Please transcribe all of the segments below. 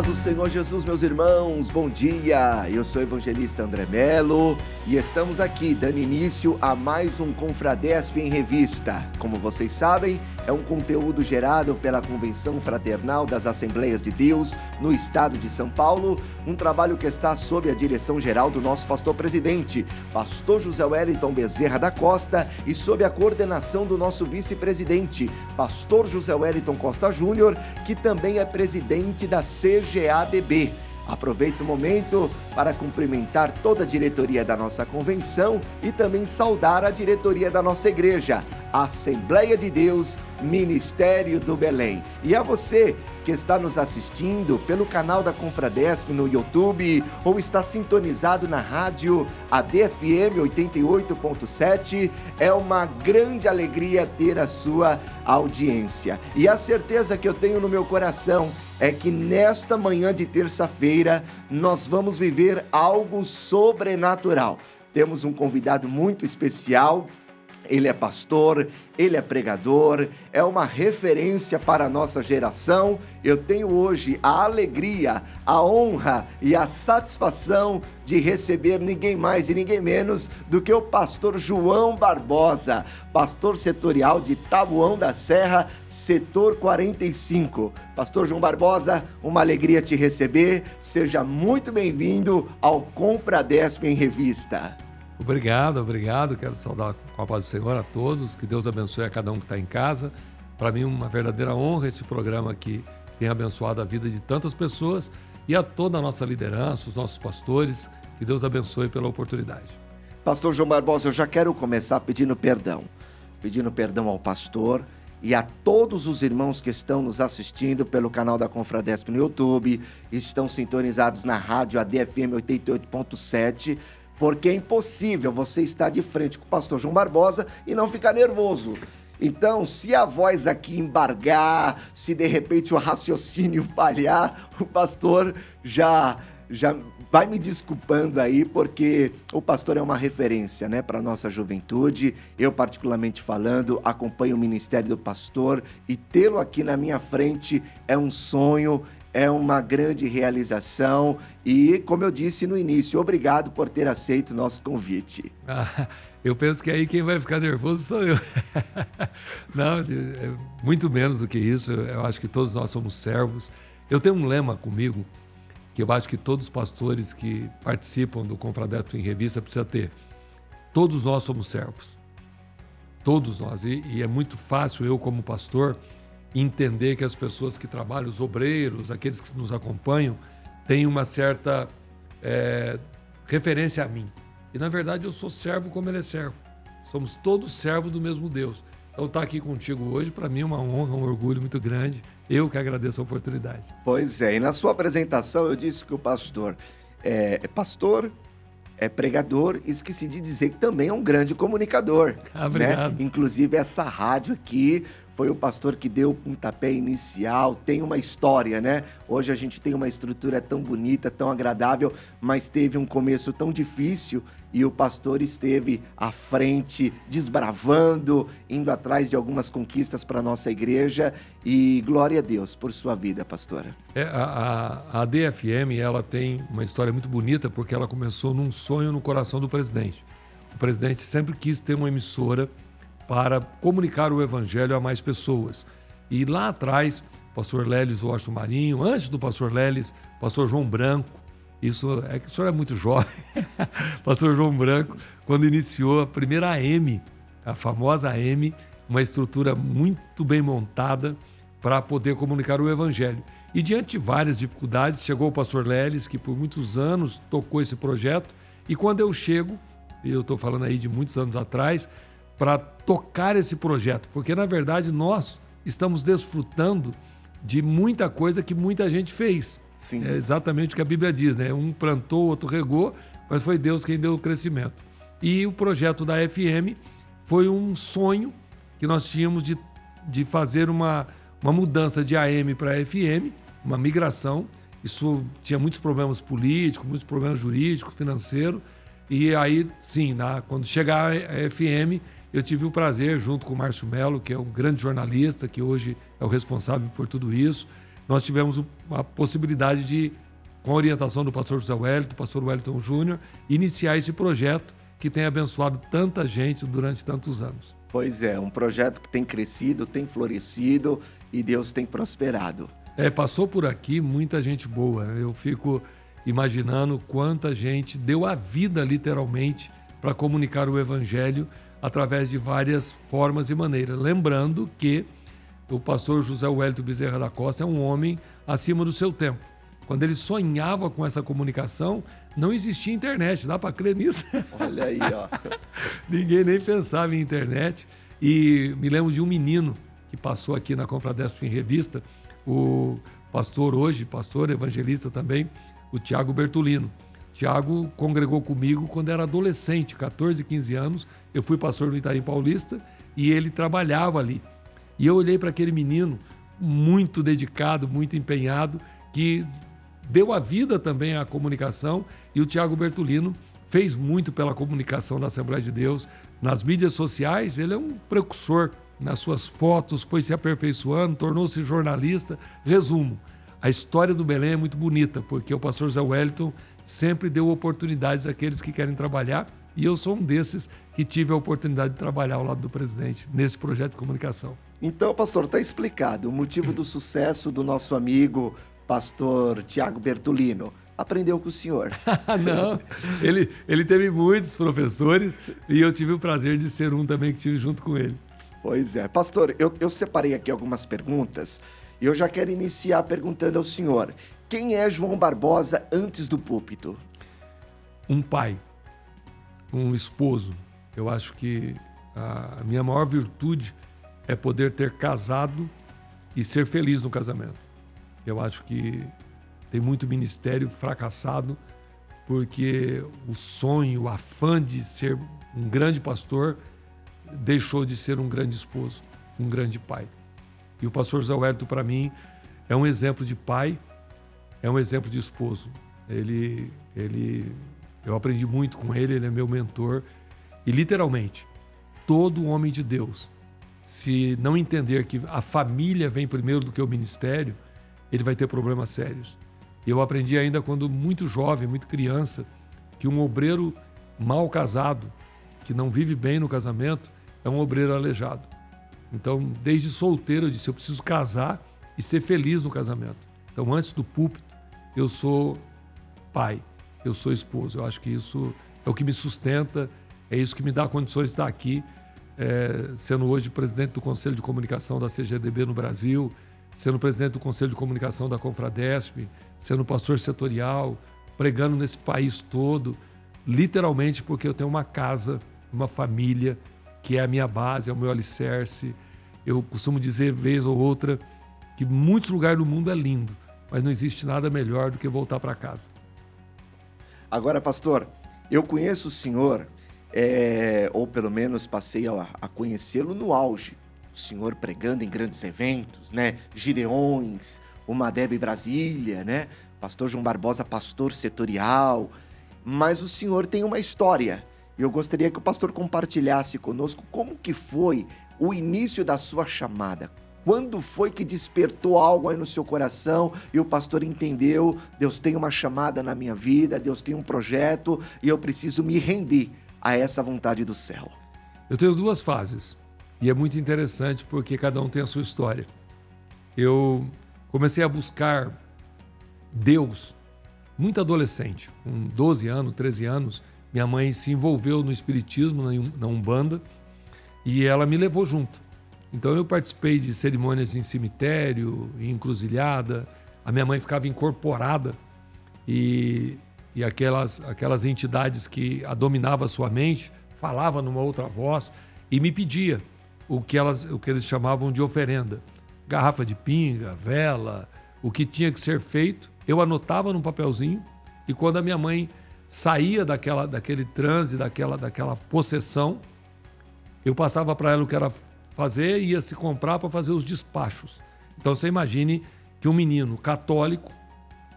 paz do Senhor Jesus, meus irmãos, bom dia! Eu sou o evangelista André Melo e estamos aqui dando início a mais um Confradesp em Revista. Como vocês sabem, é um conteúdo gerado pela Convenção Fraternal das Assembleias de Deus no estado de São Paulo, um trabalho que está sob a direção geral do nosso pastor-presidente, pastor José Wellington Bezerra da Costa, e sob a coordenação do nosso vice-presidente, pastor José Wellington Costa Júnior, que também é presidente da CGADB. Aproveito o momento para cumprimentar toda a diretoria da nossa convenção e também saudar a diretoria da nossa igreja, Assembleia de Deus, Ministério do Belém. E a você que está nos assistindo pelo canal da Confradesp no YouTube ou está sintonizado na rádio ADFM 88.7, é uma grande alegria ter a sua audiência. E a certeza que eu tenho no meu coração é que nesta manhã de terça-feira nós vamos viver algo sobrenatural. Temos um convidado muito especial. Ele é pastor, ele é pregador, é uma referência para a nossa geração. Eu tenho hoje a alegria, a honra e a satisfação de receber ninguém mais e ninguém menos do que o pastor João Barbosa, pastor setorial de Taboão da Serra, setor 45. Pastor João Barbosa, uma alegria te receber. Seja muito bem-vindo ao Confradesp em Revista. Obrigado. Quero saudar com a paz do Senhor a todos. Que Deus abençoe a cada um que está em casa. Para mim, uma verdadeira honra esse programa que tem abençoado a vida de tantas pessoas e a toda a nossa liderança, os nossos pastores. Que Deus abençoe pela oportunidade. Pastor João Barbosa, eu já quero começar pedindo perdão ao pastor e a todos os irmãos que estão nos assistindo pelo canal da Confradesp no YouTube, estão sintonizados na rádio ADFM 88.7, porque é impossível você estar de frente com o pastor João Barbosa e não ficar nervoso. Então, se a voz aqui embargar, se de repente o raciocínio falhar, o pastor já vai me desculpando aí, porque o pastor é uma referência, né, para a nossa juventude. Eu, particularmente falando, acompanho o ministério do pastor e tê-lo aqui na minha frente é um sonho, é uma grande realização e, como eu disse no início, obrigado por ter aceito o nosso convite. Eu penso que aí quem vai ficar nervoso sou eu. Não, é muito menos do que isso. Eu acho que todos nós somos servos. Eu tenho um lema comigo que eu acho que todos os pastores que participam do Confradesp em Revista precisam ter. Todos nós somos servos. Todos nós. E é muito fácil eu, como pastor, entender que as pessoas que trabalham, os obreiros, aqueles que nos acompanham, têm uma certa referência a mim. E, na verdade, eu sou servo como ele é servo. Somos todos servos do mesmo Deus. Então, estar aqui contigo hoje, para mim, é uma honra, um orgulho muito grande. Eu que agradeço a oportunidade. Pois é, e na sua apresentação eu disse que o pastor é pastor, é pregador, e esqueci de dizer que também é um grande comunicador. Obrigado. Né? Inclusive, essa rádio aqui foi o pastor que deu o pontapé inicial, tem uma história, né? Hoje a gente tem uma estrutura tão bonita, tão agradável, mas teve um começo tão difícil e o pastor esteve à frente, desbravando, indo atrás de algumas conquistas para a nossa igreja e glória a Deus por sua vida, pastora. A ADFM, ela tem uma história muito bonita porque ela começou num sonho no coração do presidente. O presidente sempre quis ter uma emissora para comunicar o evangelho a mais pessoas. E lá atrás, o pastor Lélis Washington Marinho, antes do pastor Lélis, pastor João Branco, isso é que o senhor é muito jovem, pastor João Branco, quando iniciou a primeira AM, a famosa AM, uma estrutura muito bem montada para poder comunicar o evangelho. E diante de várias dificuldades, chegou o pastor Lélis, que por muitos anos tocou esse projeto, e quando eu chego, e eu estou falando aí de muitos anos atrás, para tocar esse projeto, porque na verdade nós estamos desfrutando de muita coisa que muita gente fez. Sim. É exatamente o que a Bíblia diz, né? Um plantou, outro regou, mas foi Deus quem deu o crescimento. E o projeto da FM foi um sonho que nós tínhamos de fazer uma mudança de AM para FM, uma migração. Isso tinha muitos problemas políticos, muitos problemas jurídicos, financeiros. E aí, sim, quando chegar a FM, eu tive o prazer, junto com o Márcio Melo, que é um grande jornalista, que hoje é o responsável por tudo isso, nós tivemos a possibilidade de, com a orientação do pastor José Wellington, do pastor Wellington Júnior, iniciar esse projeto que tem abençoado tanta gente durante tantos anos. Pois é, um projeto que tem crescido, tem florescido e Deus tem prosperado. Passou por aqui muita gente boa. Eu fico imaginando quanta gente deu a vida, literalmente, para comunicar o Evangelho através de várias formas e maneiras. Lembrando que o pastor José Wellington Bezerra da Costa é um homem acima do seu tempo. Quando ele sonhava com essa comunicação, não existia internet. Dá para crer nisso? Olha aí, ó. Ninguém nem pensava em internet. E me lembro de um menino que passou aqui na Confradesp em Revista, o pastor hoje, pastor evangelista também, o Tiago Bertolino. Tiago congregou comigo quando era adolescente, 14, 15 anos. Eu fui pastor no Itaim Paulista e ele trabalhava ali. E eu olhei para aquele menino muito dedicado, muito empenhado, que deu a vida também à comunicação. E o Tiago Bertolino fez muito pela comunicação da Assembleia de Deus. Nas mídias sociais, ele é um precursor. Nas suas fotos, foi se aperfeiçoando, tornou-se jornalista. Resumo, a história do Belém é muito bonita, porque o pastor José Wellington sempre deu oportunidades àqueles que querem trabalhar, e eu sou um desses que tive a oportunidade de trabalhar ao lado do presidente nesse projeto de comunicação. Então, pastor, está explicado o motivo do sucesso do nosso amigo pastor Tiago Bertolino. Aprendeu com o senhor. Não, ele teve muitos professores e eu tive o prazer de ser um também que tive junto com ele. Pois é. Pastor, eu separei aqui algumas perguntas e eu já quero iniciar perguntando ao senhor: quem é João Barbosa antes do púlpito? Um pai, um esposo. Eu acho que a minha maior virtude é poder ter casado e ser feliz no casamento. Eu acho que tem muito ministério fracassado porque o sonho, o afã de ser um grande pastor deixou de ser um grande esposo, um grande pai. E o pastor José Wellington, para mim, é um exemplo de pai, é um exemplo de esposo. Eu aprendi muito com ele, ele é meu mentor. E, literalmente, todo homem de Deus, se não entender que a família vem primeiro do que o ministério, ele vai ter problemas sérios. Eu aprendi ainda quando muito jovem, muito criança, que um obreiro mal casado, que não vive bem no casamento, é um obreiro aleijado. Então, desde solteiro, eu disse, eu preciso casar e ser feliz no casamento. Então, antes do púlpito, eu sou pai, eu sou esposo. Eu acho que isso é o que me sustenta, é isso que me dá condições de estar aqui, sendo hoje presidente do Conselho de Comunicação da CGDB no Brasil, sendo presidente do Conselho de Comunicação da Confradesp, sendo pastor setorial, pregando nesse país todo, literalmente porque eu tenho uma casa, uma família, que é a minha base, é o meu alicerce. Eu costumo dizer, vez ou outra, que muitos lugares do mundo é lindo, mas não existe nada melhor do que voltar para casa. Agora, pastor, eu conheço o senhor, ou pelo menos passei a conhecê-lo no auge. O senhor pregando em grandes eventos, né? Gideões, o Madeb Brasília, né? Pastor João Barbosa, pastor setorial. Mas o senhor tem uma história. E eu gostaria que o pastor compartilhasse conosco como que foi o início da sua chamada. Quando foi que despertou algo aí no seu coração e o pastor entendeu, Deus tem uma chamada na minha vida, Deus tem um projeto e eu preciso me render a essa vontade do céu? Eu tenho duas fases. E é muito interessante porque cada um tem a sua história. Eu comecei a buscar Deus muito adolescente, com 12 anos, 13 anos. Minha mãe se envolveu no espiritismo, na Umbanda, e ela me levou junto. Então eu participei de cerimônias em cemitério, em encruzilhada. A minha mãe ficava incorporada e aquelas entidades que dominavam a sua mente falavam numa outra voz e me pedia o que eles chamavam de oferenda. Garrafa de pinga, vela, o que tinha que ser feito, eu anotava num papelzinho e quando a minha mãe saía daquele transe, daquela possessão, eu passava para ela o que era fazer e ia se comprar para fazer os despachos. Então você imagine que um menino católico,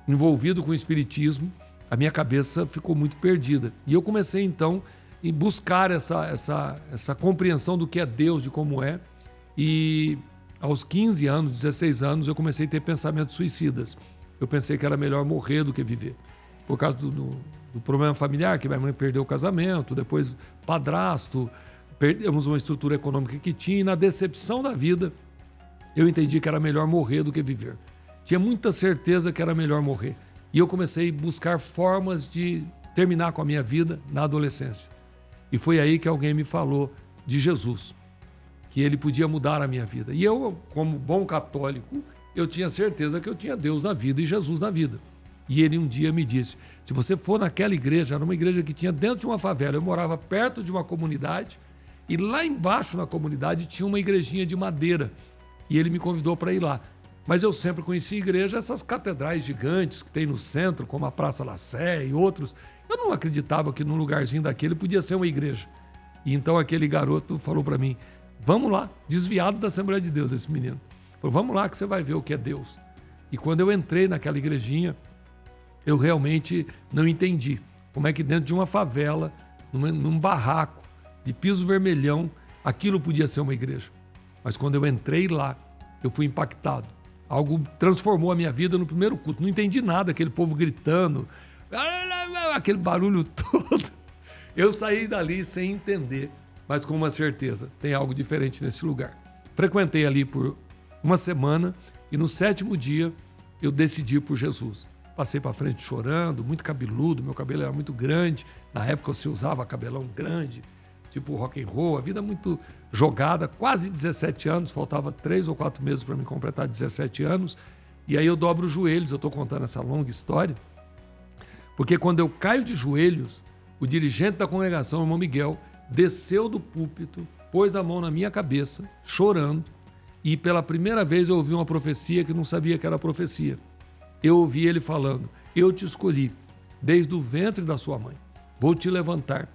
envolvido com o espiritismo, a minha cabeça ficou muito perdida. E eu comecei então a buscar essa compreensão do que é Deus, de como é. E aos 15 anos, 16 anos, eu comecei a ter pensamentos suicidas. Eu pensei que era melhor morrer do que viver. Por causa do problema familiar, que minha mãe perdeu o casamento, depois padrasto, perdemos uma estrutura econômica que tinha, e na decepção da vida, eu entendi que era melhor morrer do que viver. Tinha muita certeza que era melhor morrer. E eu comecei a buscar formas de terminar com a minha vida na adolescência. E foi aí que alguém me falou de Jesus, que ele podia mudar a minha vida. E eu, como bom católico, eu tinha certeza que eu tinha Deus na vida e Jesus na vida. E ele um dia me disse, se você for naquela igreja, era uma igreja que tinha dentro de uma favela, eu morava perto de uma comunidade, e lá embaixo na comunidade tinha uma igrejinha de madeira, e ele me convidou para ir lá. Mas eu sempre conheci igreja, essas catedrais gigantes que tem no centro, como a Praça La Sé e outros. Eu não acreditava que num lugarzinho daquele podia ser uma igreja. E então aquele garoto falou para mim, vamos lá, desviado da Assembleia de Deus esse menino. Falou, vamos lá que você vai ver o que é Deus. E quando eu entrei naquela igrejinha, eu realmente não entendi como é que dentro de uma favela, num barraco de piso vermelhão, aquilo podia ser uma igreja. Mas quando eu entrei lá, eu fui impactado. Algo transformou a minha vida no primeiro culto. Não entendi nada, aquele povo gritando, aquele barulho todo. Eu saí dali sem entender, mas com uma certeza, tem algo diferente nesse lugar. Frequentei ali por uma semana e no 7º dia eu decidi por Jesus. Passei para frente chorando, muito cabeludo, meu cabelo era muito grande. Na época se usava cabelão grande, tipo rock and roll, a vida muito jogada, quase 17 anos, faltava 3 ou 4 meses para me completar 17 anos. E aí eu dobro os joelhos, eu estou contando essa longa história, porque quando eu caio de joelhos, o dirigente da congregação, o irmão Miguel, desceu do púlpito, pôs a mão na minha cabeça, chorando, e pela primeira vez eu ouvi uma profecia que não sabia que era profecia. Eu ouvi ele falando, eu te escolhi desde o ventre da sua mãe, vou te levantar,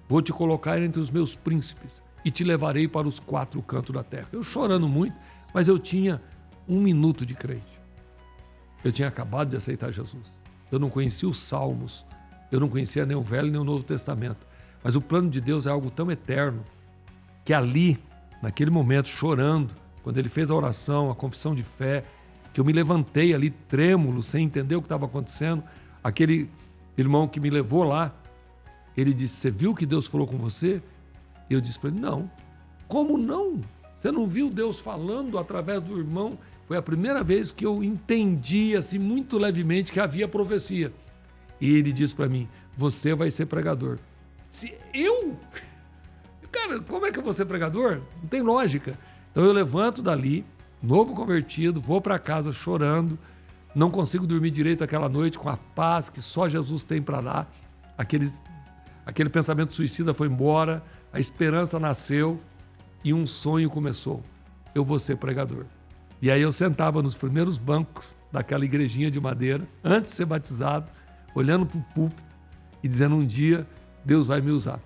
vou te colocar entre os meus príncipes e te levarei para os 4 cantos da terra. Eu chorando muito, mas eu tinha 1 minuto de crente. Eu tinha acabado de aceitar Jesus. Eu não conhecia os Salmos, eu não conhecia nem o Velho nem o Novo Testamento. Mas o plano de Deus é algo tão eterno que ali, naquele momento, chorando, quando ele fez a oração, a confissão de fé, que eu me levantei ali trêmulo, sem entender o que estava acontecendo, aquele irmão que me levou lá, ele disse, você viu que Deus falou com você? Eu disse para ele, não. Como não? Você não viu Deus falando através do irmão? Foi a primeira vez que eu entendi, assim, muito levemente, que havia profecia. E ele disse para mim, você vai ser pregador. Se eu? Cara, como é que eu vou ser pregador? Não tem lógica. Então eu levanto dali, novo convertido, vou para casa chorando, não consigo dormir direito aquela noite com a paz que só Jesus tem para dar. Aquele pensamento suicida foi embora, a esperança nasceu e um sonho começou. Eu vou ser pregador. E aí eu sentava nos primeiros bancos daquela igrejinha de madeira, antes de ser batizado, olhando para o púlpito e dizendo, um dia Deus vai me usar.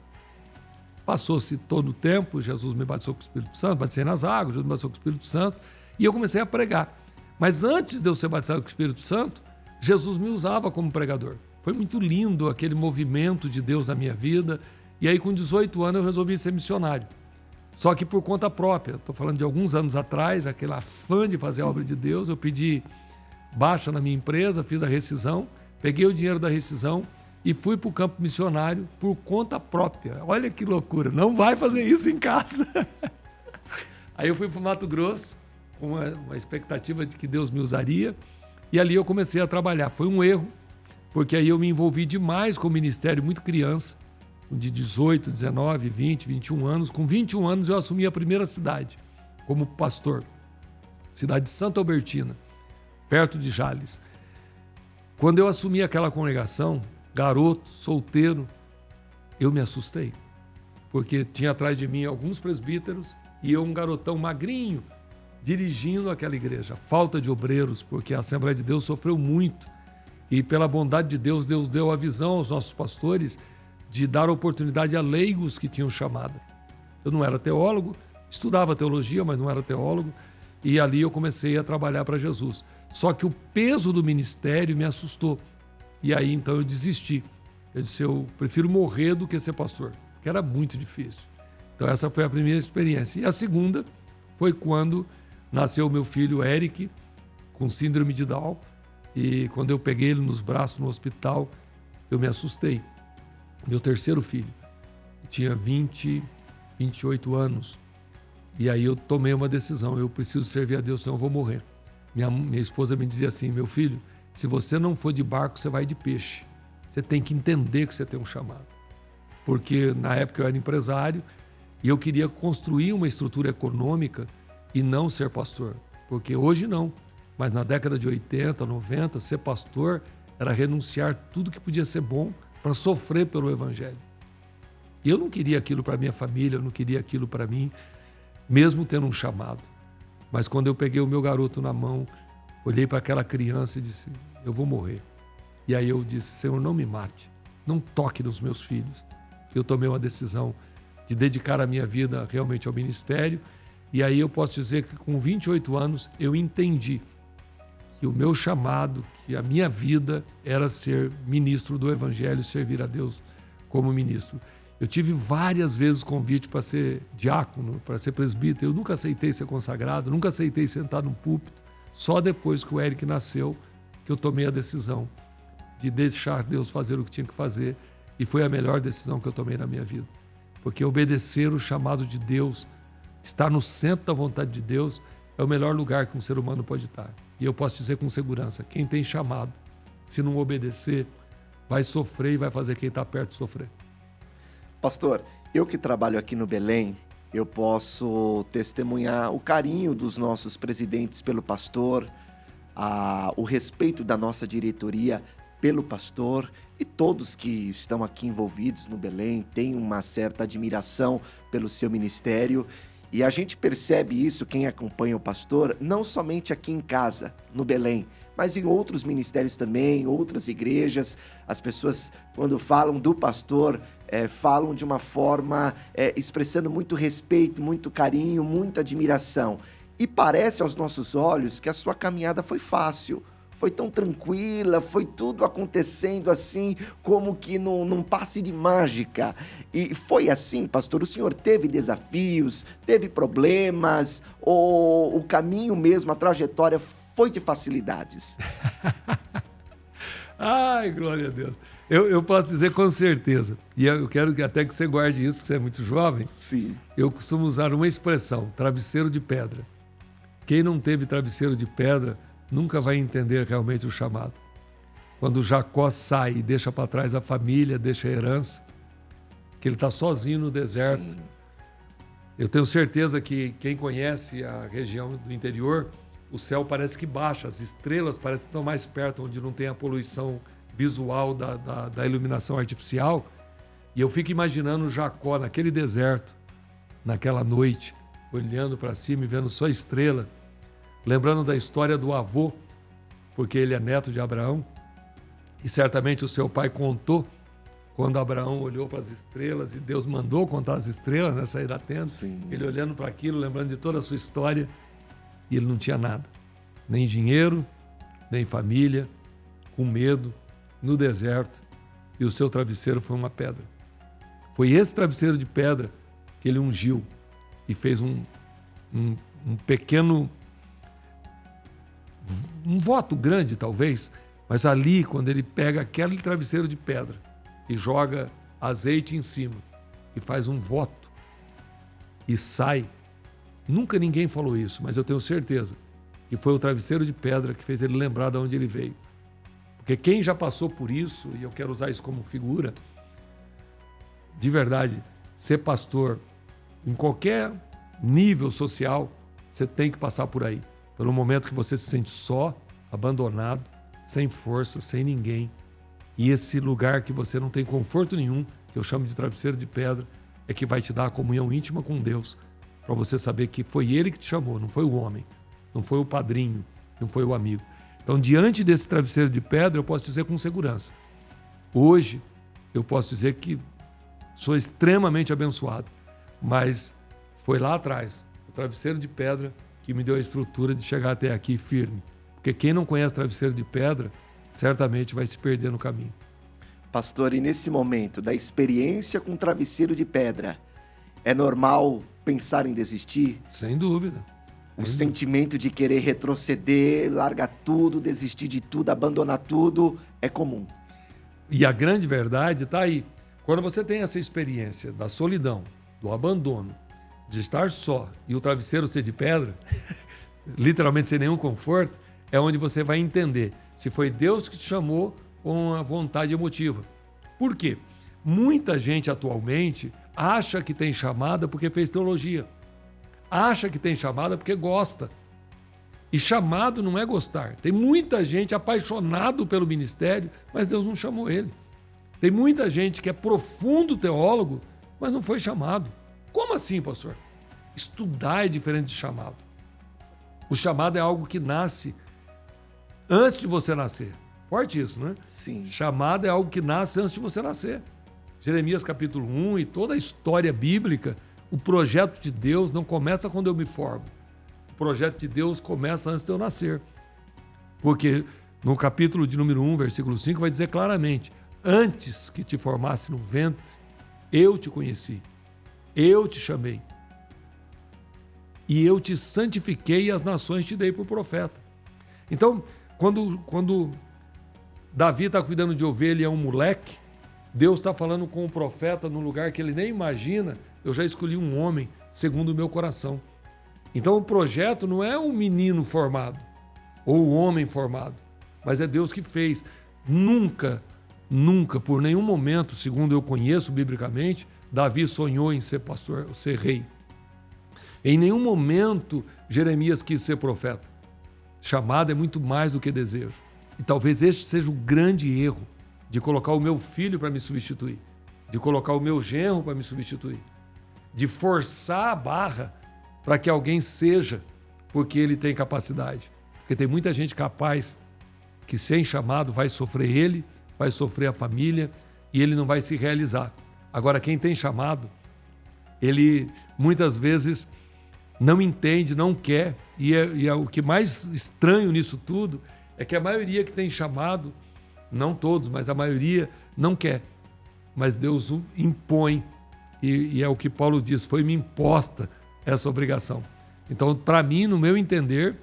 Passou-se todo o tempo, Jesus me batizou com o Espírito Santo, batizei nas águas, Jesus me batizou com o Espírito Santo, e eu comecei a pregar. Mas antes de eu ser batizado com o Espírito Santo, Jesus me usava como pregador. Foi muito lindo aquele movimento de Deus na minha vida. E aí, com 18 anos, eu resolvi ser missionário. Só que por conta própria. Estou falando de alguns anos atrás, aquele afã de fazer a obra de Deus. Eu pedi baixa na minha empresa, fiz a rescisão, peguei o dinheiro da rescisão e fui para o campo missionário por conta própria. Olha que loucura, não vai fazer isso em casa. Aí eu fui para o Mato Grosso, com uma expectativa de que Deus me usaria, e ali eu comecei a trabalhar. Foi um erro, porque aí eu me envolvi demais com o ministério muito criança, de 18, 19, 20, 21 anos. Com 21 anos eu assumi a primeira cidade como pastor, cidade de Santa Albertina, perto de Jales. Quando eu assumi aquela congregação, garoto, solteiro, eu me assustei, porque tinha atrás de mim alguns presbíteros e eu um garotão magrinho, dirigindo aquela igreja. Falta de obreiros, porque a Assembleia de Deus sofreu muito. E pela bondade de Deus, Deus deu a visão aos nossos pastores de dar oportunidade a leigos que tinham chamada. Eu não era teólogo, estudava teologia, mas não era teólogo. E ali eu comecei a trabalhar para Jesus. Só que o peso do ministério me assustou. E aí então eu desisti. Eu disse, eu prefiro morrer do que ser pastor, que era muito difícil. Então essa foi a primeira experiência. E a segunda foi quando nasceu o meu filho Eric, com síndrome de Down, e quando eu peguei ele nos braços no hospital, eu me assustei. Meu terceiro filho tinha 28 anos, e aí eu tomei uma decisão: eu preciso servir a Deus, senão eu vou morrer. Minha esposa me dizia assim: meu filho, se você não for de barco, você vai de peixe. Você tem que entender que você tem um chamado. Porque na época eu era empresário e eu queria construir uma estrutura econômica e não ser pastor. Porque hoje não, mas na década de 80, 90, ser pastor era renunciar tudo que podia ser bom para sofrer pelo evangelho. E eu não queria aquilo para minha família, eu não queria aquilo para mim, mesmo tendo um chamado. Mas quando eu peguei o meu garoto na mão, olhei para aquela criança e disse: eu vou morrer. E aí eu disse: Senhor, não me mate, não toque nos meus filhos. Eu tomei uma decisão de dedicar a minha vida realmente ao ministério. E aí eu posso dizer que com 28 anos eu entendi que o meu chamado, que a minha vida era ser ministro do evangelho, servir a Deus como ministro. Eu tive várias vezes convite para ser diácono, para ser presbítero. Eu nunca aceitei ser consagrado, nunca aceitei sentar num púlpito. Só depois que o Eric nasceu que eu tomei a decisão de deixar Deus fazer o que tinha que fazer. E foi a melhor decisão que eu tomei na minha vida. Porque obedecer o chamado de Deus, estar no centro da vontade de Deus, é o melhor lugar que um ser humano pode estar. E eu posso dizer com segurança: quem tem chamado, se não obedecer, vai sofrer e vai fazer quem está perto sofrer. Pastor, eu que trabalho aqui no Belém, eu posso testemunhar o carinho dos nossos presidentes pelo pastor, o respeito da nossa diretoria pelo pastor, e todos que estão aqui envolvidos no Belém têm uma certa admiração pelo seu ministério. E a gente percebe isso, quem acompanha o pastor, não somente aqui em casa, no Belém, mas em outros ministérios também, outras igrejas. As pessoas, quando falam do pastor, falam de uma forma expressando muito respeito, muito carinho, muita admiração. E parece aos nossos olhos que a sua caminhada foi fácil, foi tão tranquila, foi tudo acontecendo assim, como que num passe de mágica. E foi assim, pastor? O senhor teve desafios, teve problemas, ou o caminho mesmo, a trajetória foi de facilidades? Ai, glória a Deus. Eu posso dizer com certeza, e eu quero até que você guarde isso, que você é muito jovem. Sim. Eu costumo usar uma expressão: travesseiro de pedra. Quem não teve travesseiro de pedra nunca vai entender realmente o chamado. Quando Jacó sai e deixa para trás a família, deixa a herança, que ele está sozinho no deserto. Sim. Eu tenho certeza que quem conhece a região do interior, o céu parece que baixa, as estrelas parecem que estão mais perto, onde não tem a poluição visual da iluminação artificial. E eu fico imaginando Jacó naquele deserto, naquela noite, olhando para cima e vendo só estrela, lembrando da história do avô, porque ele é neto de Abraão, e certamente o seu pai contou quando Abraão olhou para as estrelas e Deus mandou contar as estrelas, né, sair da tenda. Sim. Ele olhando para aquilo, lembrando de toda a sua história, e ele não tinha nada, nem dinheiro, nem família, com medo, no deserto, e o seu travesseiro foi uma pedra. Foi esse travesseiro de pedra que ele ungiu e fez um pequeno, um voto grande talvez, mas ali quando ele pega aquele travesseiro de pedra e joga azeite em cima e faz um voto e sai, nunca ninguém falou isso, mas eu tenho certeza que foi o travesseiro de pedra que fez ele lembrar de onde ele veio. Porque quem já passou por isso, e eu quero usar isso como figura, de verdade, ser pastor em qualquer nível social, você tem que passar por aí. Pelo momento que você se sente só, abandonado, sem força, sem ninguém. E esse lugar que você não tem conforto nenhum, que eu chamo de travesseiro de pedra, é que vai te dar a comunhão íntima com Deus, para você saber que foi Ele que te chamou, não foi o homem, não foi o padrinho, não foi o amigo. Então, diante desse travesseiro de pedra, eu posso dizer com segurança: hoje, eu posso dizer que sou extremamente abençoado, mas foi lá atrás, o travesseiro de pedra, que me deu a estrutura de chegar até aqui firme. Porque quem não conhece travesseiro de pedra, certamente vai se perder no caminho. Pastor, e nesse momento da experiência com travesseiro de pedra, é normal pensar em desistir? Sem dúvida. O sentimento de querer retroceder, largar tudo, desistir de tudo, abandonar tudo, é comum. E a grande verdade está aí. Quando você tem essa experiência da solidão, do abandono, de estar só e o travesseiro ser de pedra, literalmente sem nenhum conforto, é onde você vai entender se foi Deus que te chamou ou uma vontade emotiva. Por quê? Muita gente atualmente acha que tem chamada porque fez teologia. Acha que tem chamada porque gosta. E chamado não é gostar. Tem muita gente apaixonado pelo ministério, mas Deus não chamou ele. Tem muita gente que é profundo teólogo, mas não foi chamado. Como assim, pastor? Estudar é diferente de chamado. O chamado é algo que nasce antes de você nascer. Forte isso, né? Sim. Chamado é algo que nasce antes de você nascer. Jeremias capítulo 1 e toda a história bíblica, o projeto de Deus não começa quando eu me formo. O projeto de Deus começa antes de eu nascer. Porque no capítulo de número 1, versículo 5, vai dizer claramente: antes que te formasse no ventre, eu te conheci, eu te chamei. E eu te santifiquei e as nações te dei por profeta. Então, quando Davi está cuidando de ovelha e é um moleque, Deus está falando com o profeta num lugar que ele nem imagina. Eu já escolhi um homem segundo o meu coração. Então o projeto não é um menino formado ou um homem formado, mas é Deus que fez. Nunca, por nenhum momento, segundo eu conheço biblicamente, Davi sonhou em ser pastor, ser rei. Em nenhum momento Jeremias quis ser profeta. Chamado é muito mais do que desejo. E talvez este seja o grande erro de colocar o meu filho para me substituir, de colocar o meu genro para me substituir, de forçar a barra para que alguém seja porque ele tem capacidade. Porque tem muita gente capaz que, sem chamado, vai sofrer ele, vai sofrer a família e ele não vai se realizar. Agora, quem tem chamado, ele muitas vezes não entende, não quer, e o que mais estranho nisso tudo é que a maioria que tem chamado, não todos, mas a maioria não quer. Mas Deus o impõe. E é o que Paulo diz, foi-me imposta essa obrigação. Então, para mim, no meu entender,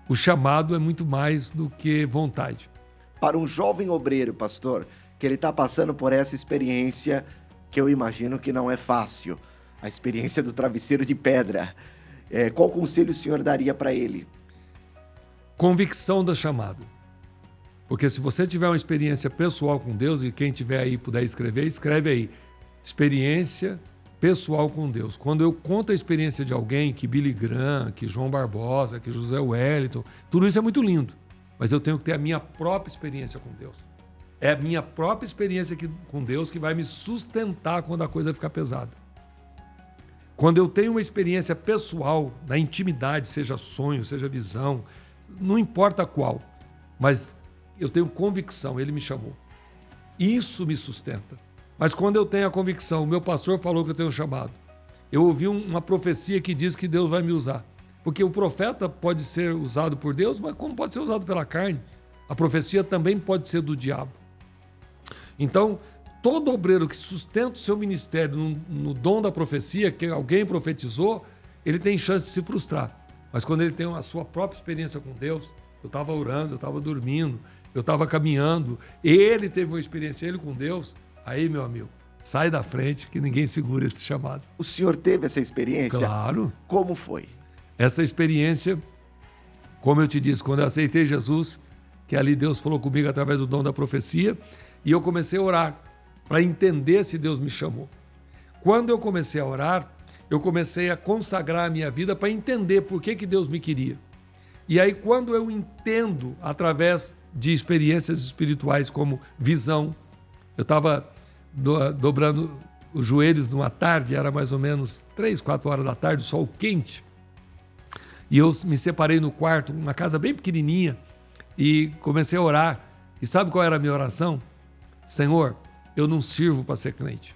o chamado é muito mais do que vontade. Para um jovem obreiro, pastor, que ele está passando por essa experiência, que eu imagino que não é fácil, a experiência do travesseiro de pedra, qual conselho o senhor daria para ele? Convicção da chamada. Porque se você tiver uma experiência pessoal com Deus, e quem tiver aí puder escrever, escreve aí, experiência pessoal com Deus. Quando eu conto a experiência de alguém, que Billy Graham, que João Barbosa, que José Wellington, tudo isso é muito lindo, mas eu tenho que ter a minha própria experiência com Deus. É a minha própria experiência com Deus que vai me sustentar quando a coisa ficar pesada. Quando eu tenho uma experiência pessoal, na intimidade, seja sonho, seja visão, não importa qual, mas eu tenho convicção, ele me chamou. Isso me sustenta. Mas quando eu tenho a convicção, o meu pastor falou que eu tenho um chamado. Eu ouvi uma profecia que diz que Deus vai me usar. Porque o profeta pode ser usado por Deus, mas como pode ser usado pela carne? A profecia também pode ser do diabo. Então, todo obreiro que sustenta o seu ministério no dom da profecia, que alguém profetizou, ele tem chance de se frustrar. Mas quando ele tem a sua própria experiência com Deus, eu estava orando, eu estava dormindo, eu estava caminhando, ele teve uma experiência, ele com Deus, aí, meu amigo, sai da frente que ninguém segura esse chamado. O senhor teve essa experiência? Claro. Como foi? Essa experiência, como eu te disse, quando eu aceitei Jesus, que ali Deus falou comigo através do dom da profecia, e eu comecei a orar para entender se Deus me chamou. Quando eu comecei a orar, eu comecei a consagrar a minha vida para entender por que Deus me queria. E aí, quando eu entendo, através de experiências espirituais como visão, eu estava dobrando os joelhos numa tarde, era mais ou menos 3, 4 horas da tarde, sol quente, e eu me separei no quarto, uma casa bem pequenininha, e comecei a orar. E sabe qual era a minha oração? Senhor, eu não sirvo para ser crente.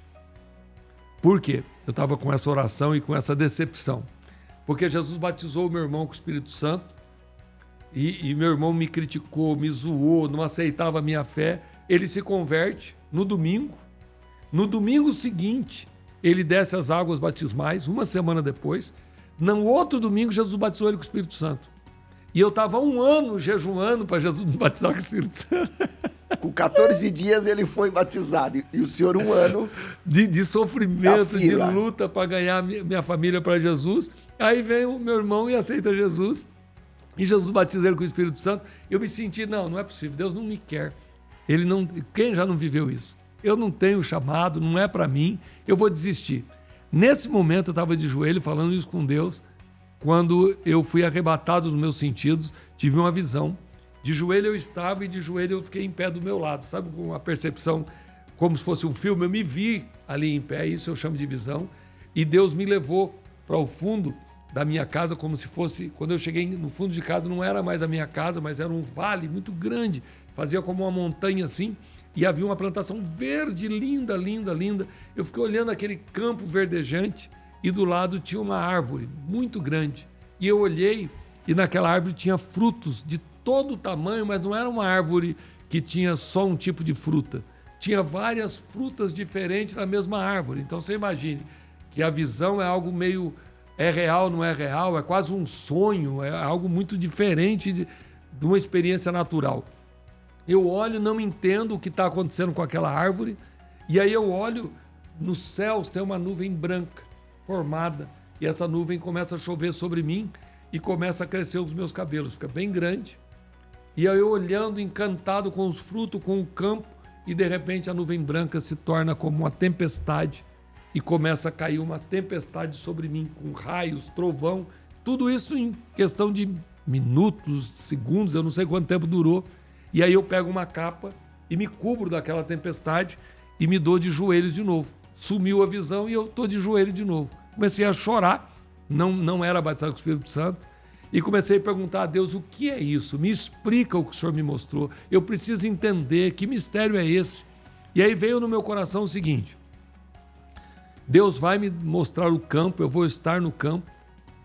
Por quê? Eu estava com essa oração e com essa decepção. Porque Jesus batizou o meu irmão com o Espírito Santo e meu irmão me criticou, me zoou, não aceitava a minha fé. Ele se converte no domingo. No domingo seguinte, ele desce as águas batismais, uma semana depois. No outro domingo, Jesus batizou ele com o Espírito Santo. E eu estava 1 ano jejuando para Jesus me batizar com o Espírito Santo. Com 14 dias ele foi batizado. E o senhor 1 ano... De sofrimento, de luta para ganhar minha família para Jesus. Aí vem o meu irmão e aceita Jesus. E Jesus batiza ele com o Espírito Santo. Eu me senti, não é possível. Deus não me quer. Ele não, quem já não viveu isso? Eu não tenho chamado, não é para mim. Eu vou desistir. Nesse momento eu estava de joelho falando isso com Deus. Quando eu fui arrebatado dos meus sentidos, tive uma visão. De joelho eu estava e de joelho eu fiquei em pé do meu lado. Sabe, com uma percepção como se fosse um filme. Eu me vi ali em pé, isso eu chamo de visão. E Deus me levou para o fundo da minha casa, como se fosse... Quando eu cheguei no fundo de casa, não era mais a minha casa, mas era um vale muito grande. Fazia como uma montanha assim. E havia uma plantação verde, linda, linda, linda. Eu fiquei olhando aquele campo verdejante e do lado tinha uma árvore muito grande. E eu olhei e naquela árvore tinha frutos de todo tamanho, mas não era uma árvore que tinha só um tipo de fruta. Tinha várias frutas diferentes na mesma árvore. Então você imagine que a visão é algo meio... É real, não é real, é quase um sonho, é algo muito diferente de uma experiência natural. Eu olho, não entendo o que está acontecendo com aquela árvore, e aí eu olho, nos céus tem uma nuvem branca formada, e essa nuvem começa a chover sobre mim e começa a crescer os meus cabelos, fica bem grande. E aí eu olhando, encantado com os frutos, com o campo, e de repente a nuvem branca se torna como uma tempestade, e começa a cair uma tempestade sobre mim, com raios, trovão, tudo isso em questão de minutos, segundos, eu não sei quanto tempo durou. E aí eu pego uma capa e me cubro daquela tempestade e me dou de joelhos de novo. Sumiu a visão e eu estou de joelho de novo. Comecei a chorar, não era batizado com o Espírito Santo, e comecei a perguntar a Deus, o que é isso? Me explica o que o Senhor me mostrou. Eu preciso entender que mistério é esse. E aí veio no meu coração o seguinte: Deus vai me mostrar o campo, eu vou estar no campo,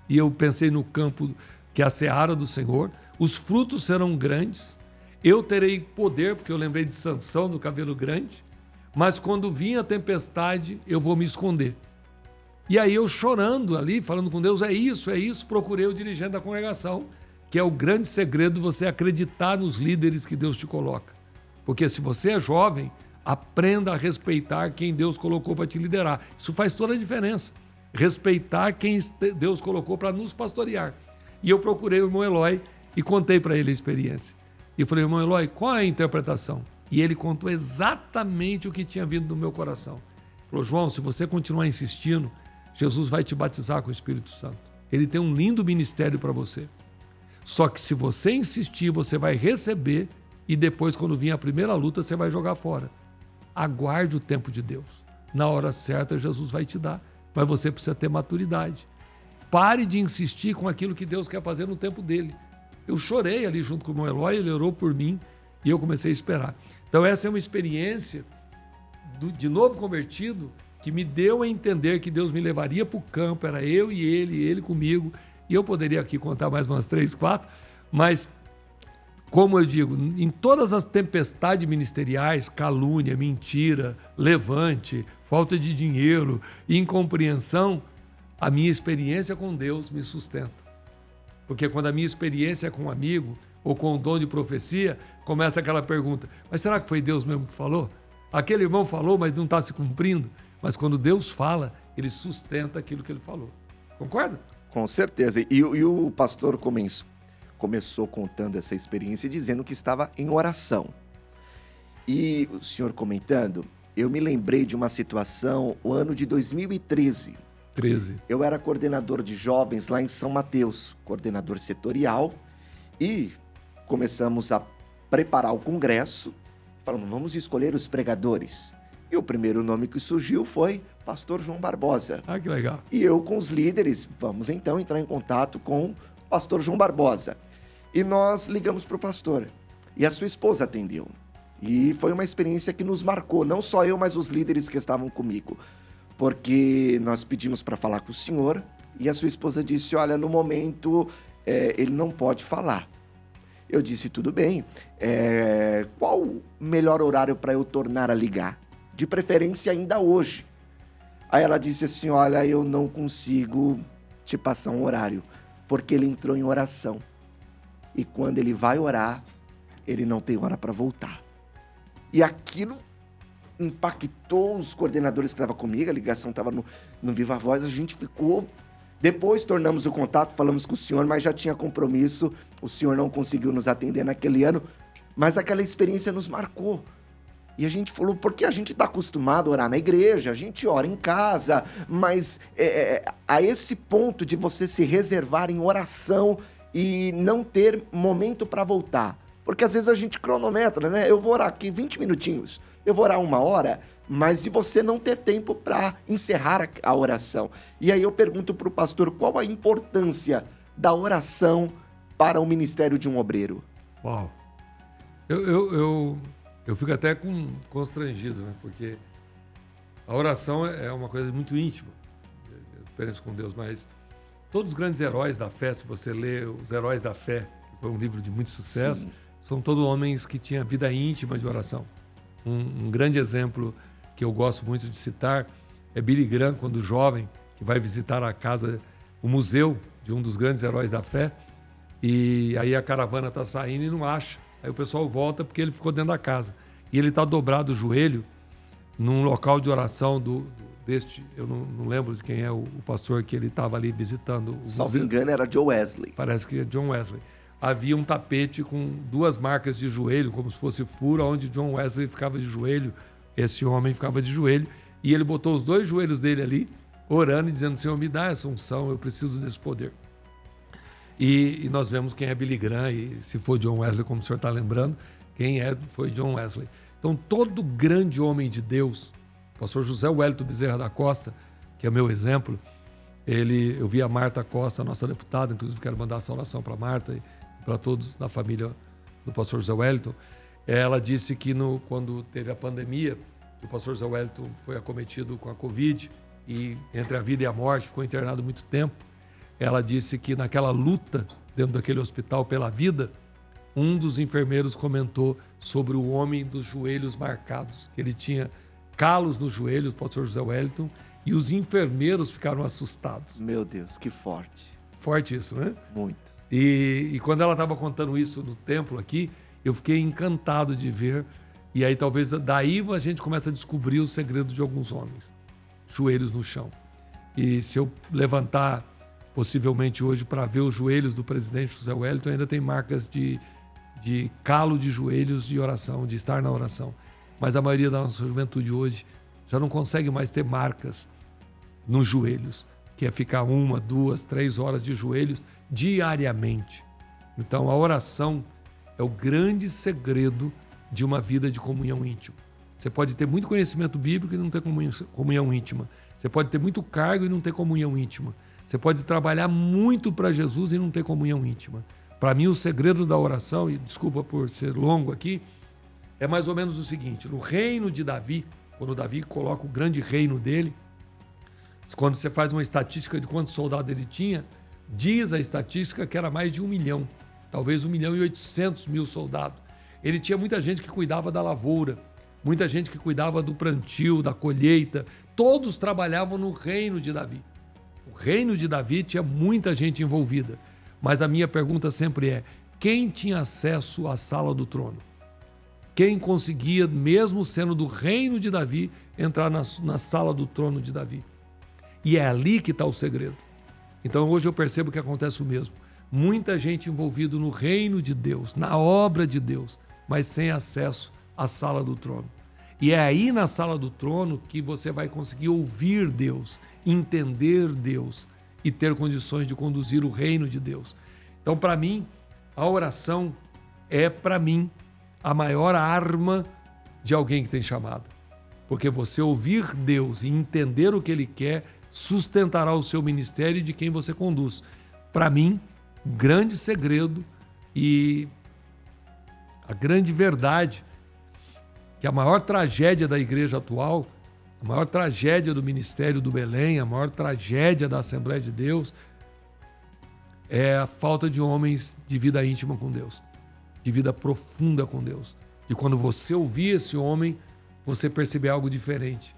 e eu pensei no campo que é a seara do Senhor, os frutos serão grandes, eu terei poder, porque eu lembrei de Sansão, do cabelo grande, mas quando vir a tempestade, eu vou me esconder. E aí eu chorando ali, falando com Deus, é isso, procurei o dirigente da congregação, que é o grande segredo você acreditar nos líderes que Deus te coloca. Porque se você é jovem, aprenda a respeitar quem Deus colocou para te liderar. Isso faz toda a diferença. Respeitar quem Deus colocou para nos pastorear. E eu procurei o irmão Eloy e contei para ele a experiência. E eu falei, irmão Eloy, qual é a interpretação? E ele contou exatamente o que tinha vindo do meu coração. Ele falou, João, se você continuar insistindo, Jesus vai te batizar com o Espírito Santo. Ele tem um lindo ministério para você. Só que se você insistir, você vai receber e depois, quando vir a primeira luta, você vai jogar fora. Aguarde o tempo de Deus. Na hora certa, Jesus vai te dar, mas você precisa ter maturidade. Pare de insistir com aquilo que Deus quer fazer no tempo dele. Eu chorei ali junto com o irmão Eloy, ele orou por mim e eu comecei a esperar. Então essa é uma experiência de novo convertido que me deu a entender que Deus me levaria para o campo, era eu e ele comigo, e eu poderia aqui contar mais umas 3, 4, mas... Como eu digo, em todas as tempestades ministeriais, calúnia, mentira, levante, falta de dinheiro, incompreensão, a minha experiência com Deus me sustenta. Porque quando a minha experiência é com um amigo ou com o dom de profecia, começa aquela pergunta, mas será que foi Deus mesmo que falou? Aquele irmão falou, mas não está se cumprindo. Mas quando Deus fala, ele sustenta aquilo que ele falou. Concorda? Com certeza. E o pastor começou contando essa experiência dizendo que estava em oração. E o senhor comentando, eu me lembrei de uma situação, o ano de 2013. Eu era coordenador de jovens lá em São Mateus, coordenador setorial, e começamos a preparar o congresso, falando, vamos escolher os pregadores. E o primeiro nome que surgiu foi Pastor João Barbosa. Ah, que legal. E eu com os líderes, vamos então entrar em contato com o Pastor João Barbosa. E nós ligamos para o pastor. E a sua esposa atendeu. E foi uma experiência que nos marcou, não só eu, mas os líderes que estavam comigo. Porque nós pedimos para falar com o senhor e a sua esposa disse, olha, no momento ele não pode falar. Eu disse, tudo bem, qual o melhor horário para eu tornar a ligar? De preferência ainda hoje. Aí ela disse assim, olha, eu não consigo te passar um horário, porque ele entrou em oração. E quando ele vai orar, ele não tem hora para voltar. E aquilo impactou os coordenadores que estavam comigo, a ligação estava no Viva Voz, a gente ficou... Depois tornamos o contato, falamos com o senhor, mas já tinha compromisso, o senhor não conseguiu nos atender naquele ano, mas aquela experiência nos marcou. E a gente falou, porque a gente está acostumado a orar na igreja, a gente ora em casa, mas a esse ponto de você se reservar em oração e não ter momento para voltar. Porque às vezes a gente cronometra, né? Eu vou orar aqui 20 minutinhos, eu vou orar 1 hora, mas de você não ter tempo para encerrar a oração. E aí eu pergunto para o pastor, qual a importância da oração para o ministério de um obreiro? Uau! Eu fico até constrangido, né? Porque a oração é uma coisa muito íntima, a experiência com Deus, mas todos os grandes heróis da fé, se você lê Os Heróis da Fé, que foi um livro de muito sucesso, sim, são todos homens que tinham vida íntima de oração. Um grande exemplo que eu gosto muito de citar é Billy Graham, quando jovem, que vai visitar a casa, o museu de um dos grandes heróis da fé, e aí a caravana está saindo e não acha. Aí o pessoal volta porque ele ficou dentro da casa. E ele está dobrado o joelho num local de oração deste, eu não lembro de quem é o pastor que ele estava ali visitando. Salvo engano, era John Wesley. Parece que é John Wesley. Havia um tapete com 2 marcas de joelho, como se fosse furo, onde John Wesley ficava de joelho, esse homem ficava de joelho, e ele botou os 2 joelhos dele ali, orando e dizendo, Senhor, me dá essa unção, eu preciso desse poder. E nós vemos quem é Billy Graham, e se for John Wesley, como o senhor está lembrando, foi John Wesley. Então, todo grande homem de Deus, o pastor José Wellington Bezerra da Costa, que é meu exemplo, eu vi a Marta Costa, nossa deputada, inclusive quero mandar essa oração para a Marta e para todos da família do pastor José Wellington. Ela disse que quando teve a pandemia, o pastor José Wellington foi acometido com a Covid e entre a vida e a morte, ficou internado muito tempo. Ela disse que naquela luta dentro daquele hospital pela vida, um dos enfermeiros comentou sobre o homem dos joelhos marcados, que ele tinha calos nos joelhos, o pastor José Wellington, e os enfermeiros ficaram assustados. Meu Deus, que forte. Forte isso, né? Muito. E quando ela estava contando isso no templo aqui, eu fiquei encantado de ver, e aí talvez daí a gente começa a descobrir o segredo de alguns homens, joelhos no chão. E se eu levantar possivelmente hoje para ver os joelhos do presidente José Wellington, ainda tem marcas de calo de joelhos de oração, de estar na oração. Mas a maioria da nossa juventude hoje já não consegue mais ter marcas nos joelhos, que é ficar 1, 2, 3 horas de joelhos diariamente. Então a oração é o grande segredo de uma vida de comunhão íntima. Você pode ter muito conhecimento bíblico e não ter comunhão íntima. Você pode ter muito cargo e não ter comunhão íntima. Você pode trabalhar muito para Jesus e não ter comunhão íntima. Para mim, o segredo da oração, e desculpa por ser longo aqui, é mais ou menos o seguinte: no reino de Davi, quando Davi coloca o grande reino dele, quando você faz uma estatística de quantos soldados ele tinha, diz a estatística que era mais de 1 milhão, talvez 1.800.000 soldados. Ele tinha muita gente que cuidava da lavoura, muita gente que cuidava do plantio, da colheita, todos trabalhavam no reino de Davi. O reino de Davi tinha muita gente envolvida, mas a minha pergunta sempre é: quem tinha acesso à sala do trono? Quem conseguia, mesmo sendo do reino de Davi, entrar na sala do trono de Davi? E é ali que está o segredo. Então hoje eu percebo que acontece o mesmo. Muita gente envolvida no reino de Deus, na obra de Deus, mas sem acesso à sala do trono. E é aí na sala do trono que você vai conseguir ouvir Deus, entender Deus e ter condições de conduzir o reino de Deus. Então, para mim, a oração é, para mim, a maior arma de alguém que tem chamada. Porque você ouvir Deus e entender o que Ele quer sustentará o seu ministério e de quem você conduz. Para mim, o grande segredo e a grande verdade que a maior tragédia da igreja atual, a maior tragédia do ministério do Belém, a maior tragédia da Assembleia de Deus é a falta de homens de vida íntima com Deus, de vida profunda com Deus. E quando você ouvir esse homem, você perceber algo diferente,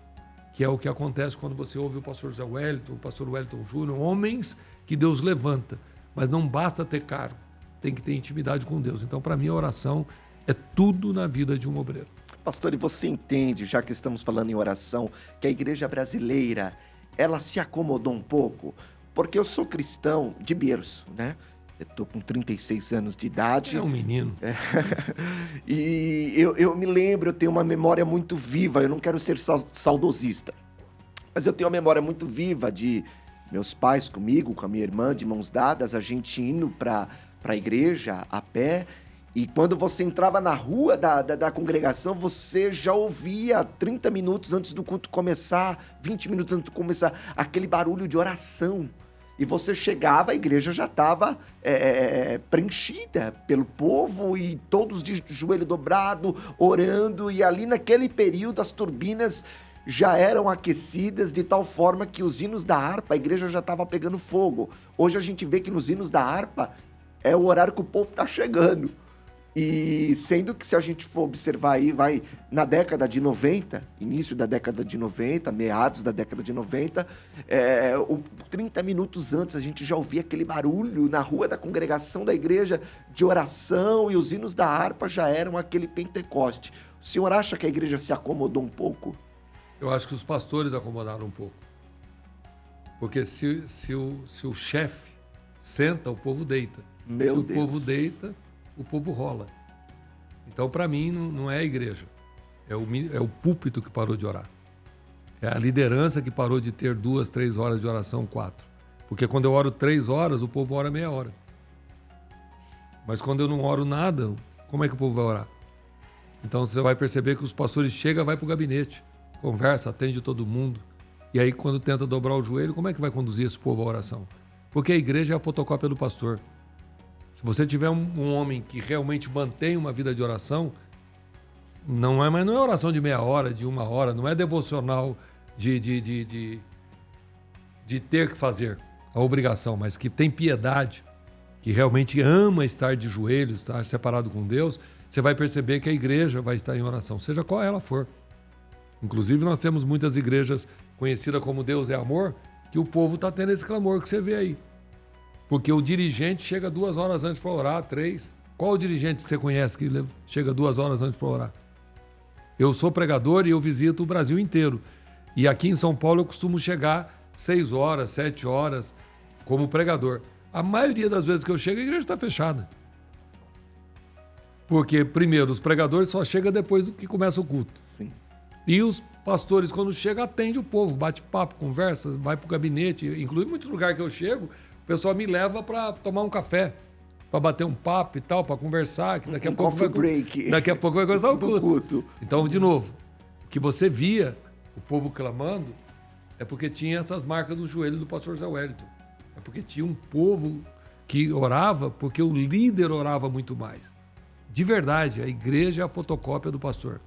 que é o que acontece quando você ouve o pastor Zé Wellington, o pastor Wellington Júnior, homens que Deus levanta. Mas não basta ter cargo, tem que ter intimidade com Deus. Então, para mim, a oração é tudo na vida de um obreiro. Pastor, e você entende, já que estamos falando em oração, que a igreja brasileira, ela se acomodou um pouco? Porque eu sou cristão de berço, né? Eu estou com 36 anos de idade. É um menino. E eu me lembro, eu tenho uma memória muito viva, eu não quero ser saudosista, mas eu tenho uma memória muito viva de meus pais comigo, com a minha irmã, de mãos dadas, a gente indo para a igreja a pé. E quando você entrava na rua da congregação, você já ouvia 30 minutos antes do culto começar, 20 minutos antes de começar, aquele barulho de oração. E você chegava, a igreja já estava preenchida pelo povo e todos de joelho dobrado, orando. E ali naquele período as turbinas já eram aquecidas de tal forma que os hinos da harpa, a igreja já estava pegando fogo. Hoje a gente vê que nos hinos da harpa é o horário que o povo está chegando. E sendo que se a gente for observar aí, vai na década de 90, início da década de 90, meados da década de 90, 30 minutos antes a gente já ouvia aquele barulho na rua da congregação da igreja de oração e os hinos da harpa já eram aquele Pentecoste. O senhor acha que a igreja se acomodou um pouco? Eu acho que os pastores acomodaram um pouco. Porque se o chefe senta, o povo deita. Meu se Deus. O povo deita, o povo rola. Então, para mim, não é a igreja. É o púlpito que parou de orar. É a liderança que parou de ter 2, 3 horas de oração, 4. Porque quando eu oro 3 horas, o povo ora meia hora. Mas quando eu não oro nada, como é que o povo vai orar? Então, você vai perceber que os pastores chegam, vai para o gabinete, conversa, atende todo mundo. E aí, quando tenta dobrar o joelho, como é que vai conduzir esse povo à oração? Porque a igreja é a fotocópia do pastor. Se você tiver um homem que realmente mantém uma vida de oração, não é oração de meia hora, de 1 hora, não é devocional de ter que fazer a obrigação, mas que tem piedade, que realmente ama estar de joelhos, estar separado com Deus, você vai perceber que a igreja vai estar em oração, seja qual ela for. Inclusive, nós temos muitas igrejas conhecidas como Deus é Amor, que o povo está tendo esse clamor que você vê aí. Porque o dirigente chega 2 horas antes para orar, 3. Qual o dirigente que você conhece que chega 2 horas antes para orar? Eu sou pregador e eu visito o Brasil inteiro. E aqui em São Paulo eu costumo chegar 6 horas, 7 horas como pregador. A maioria das vezes que eu chego, a igreja está fechada. Porque, primeiro, os pregadores só chegam depois do que começa o culto. Sim. E os pastores, quando chegam, atendem o povo, bate papo, conversa, vai para o gabinete. Inclusive, em muitos lugares que eu chego, o pessoal me leva para tomar um café, para bater um papo e tal, para conversar, que daqui a pouco daqui a pouco vai começar o culto. Então, de novo, o que você via o povo clamando é porque tinha essas marcas no joelho do pastor Zé Wellington. É porque tinha um povo que orava porque o líder orava muito mais. De verdade, a igreja é a fotocópia do pastor.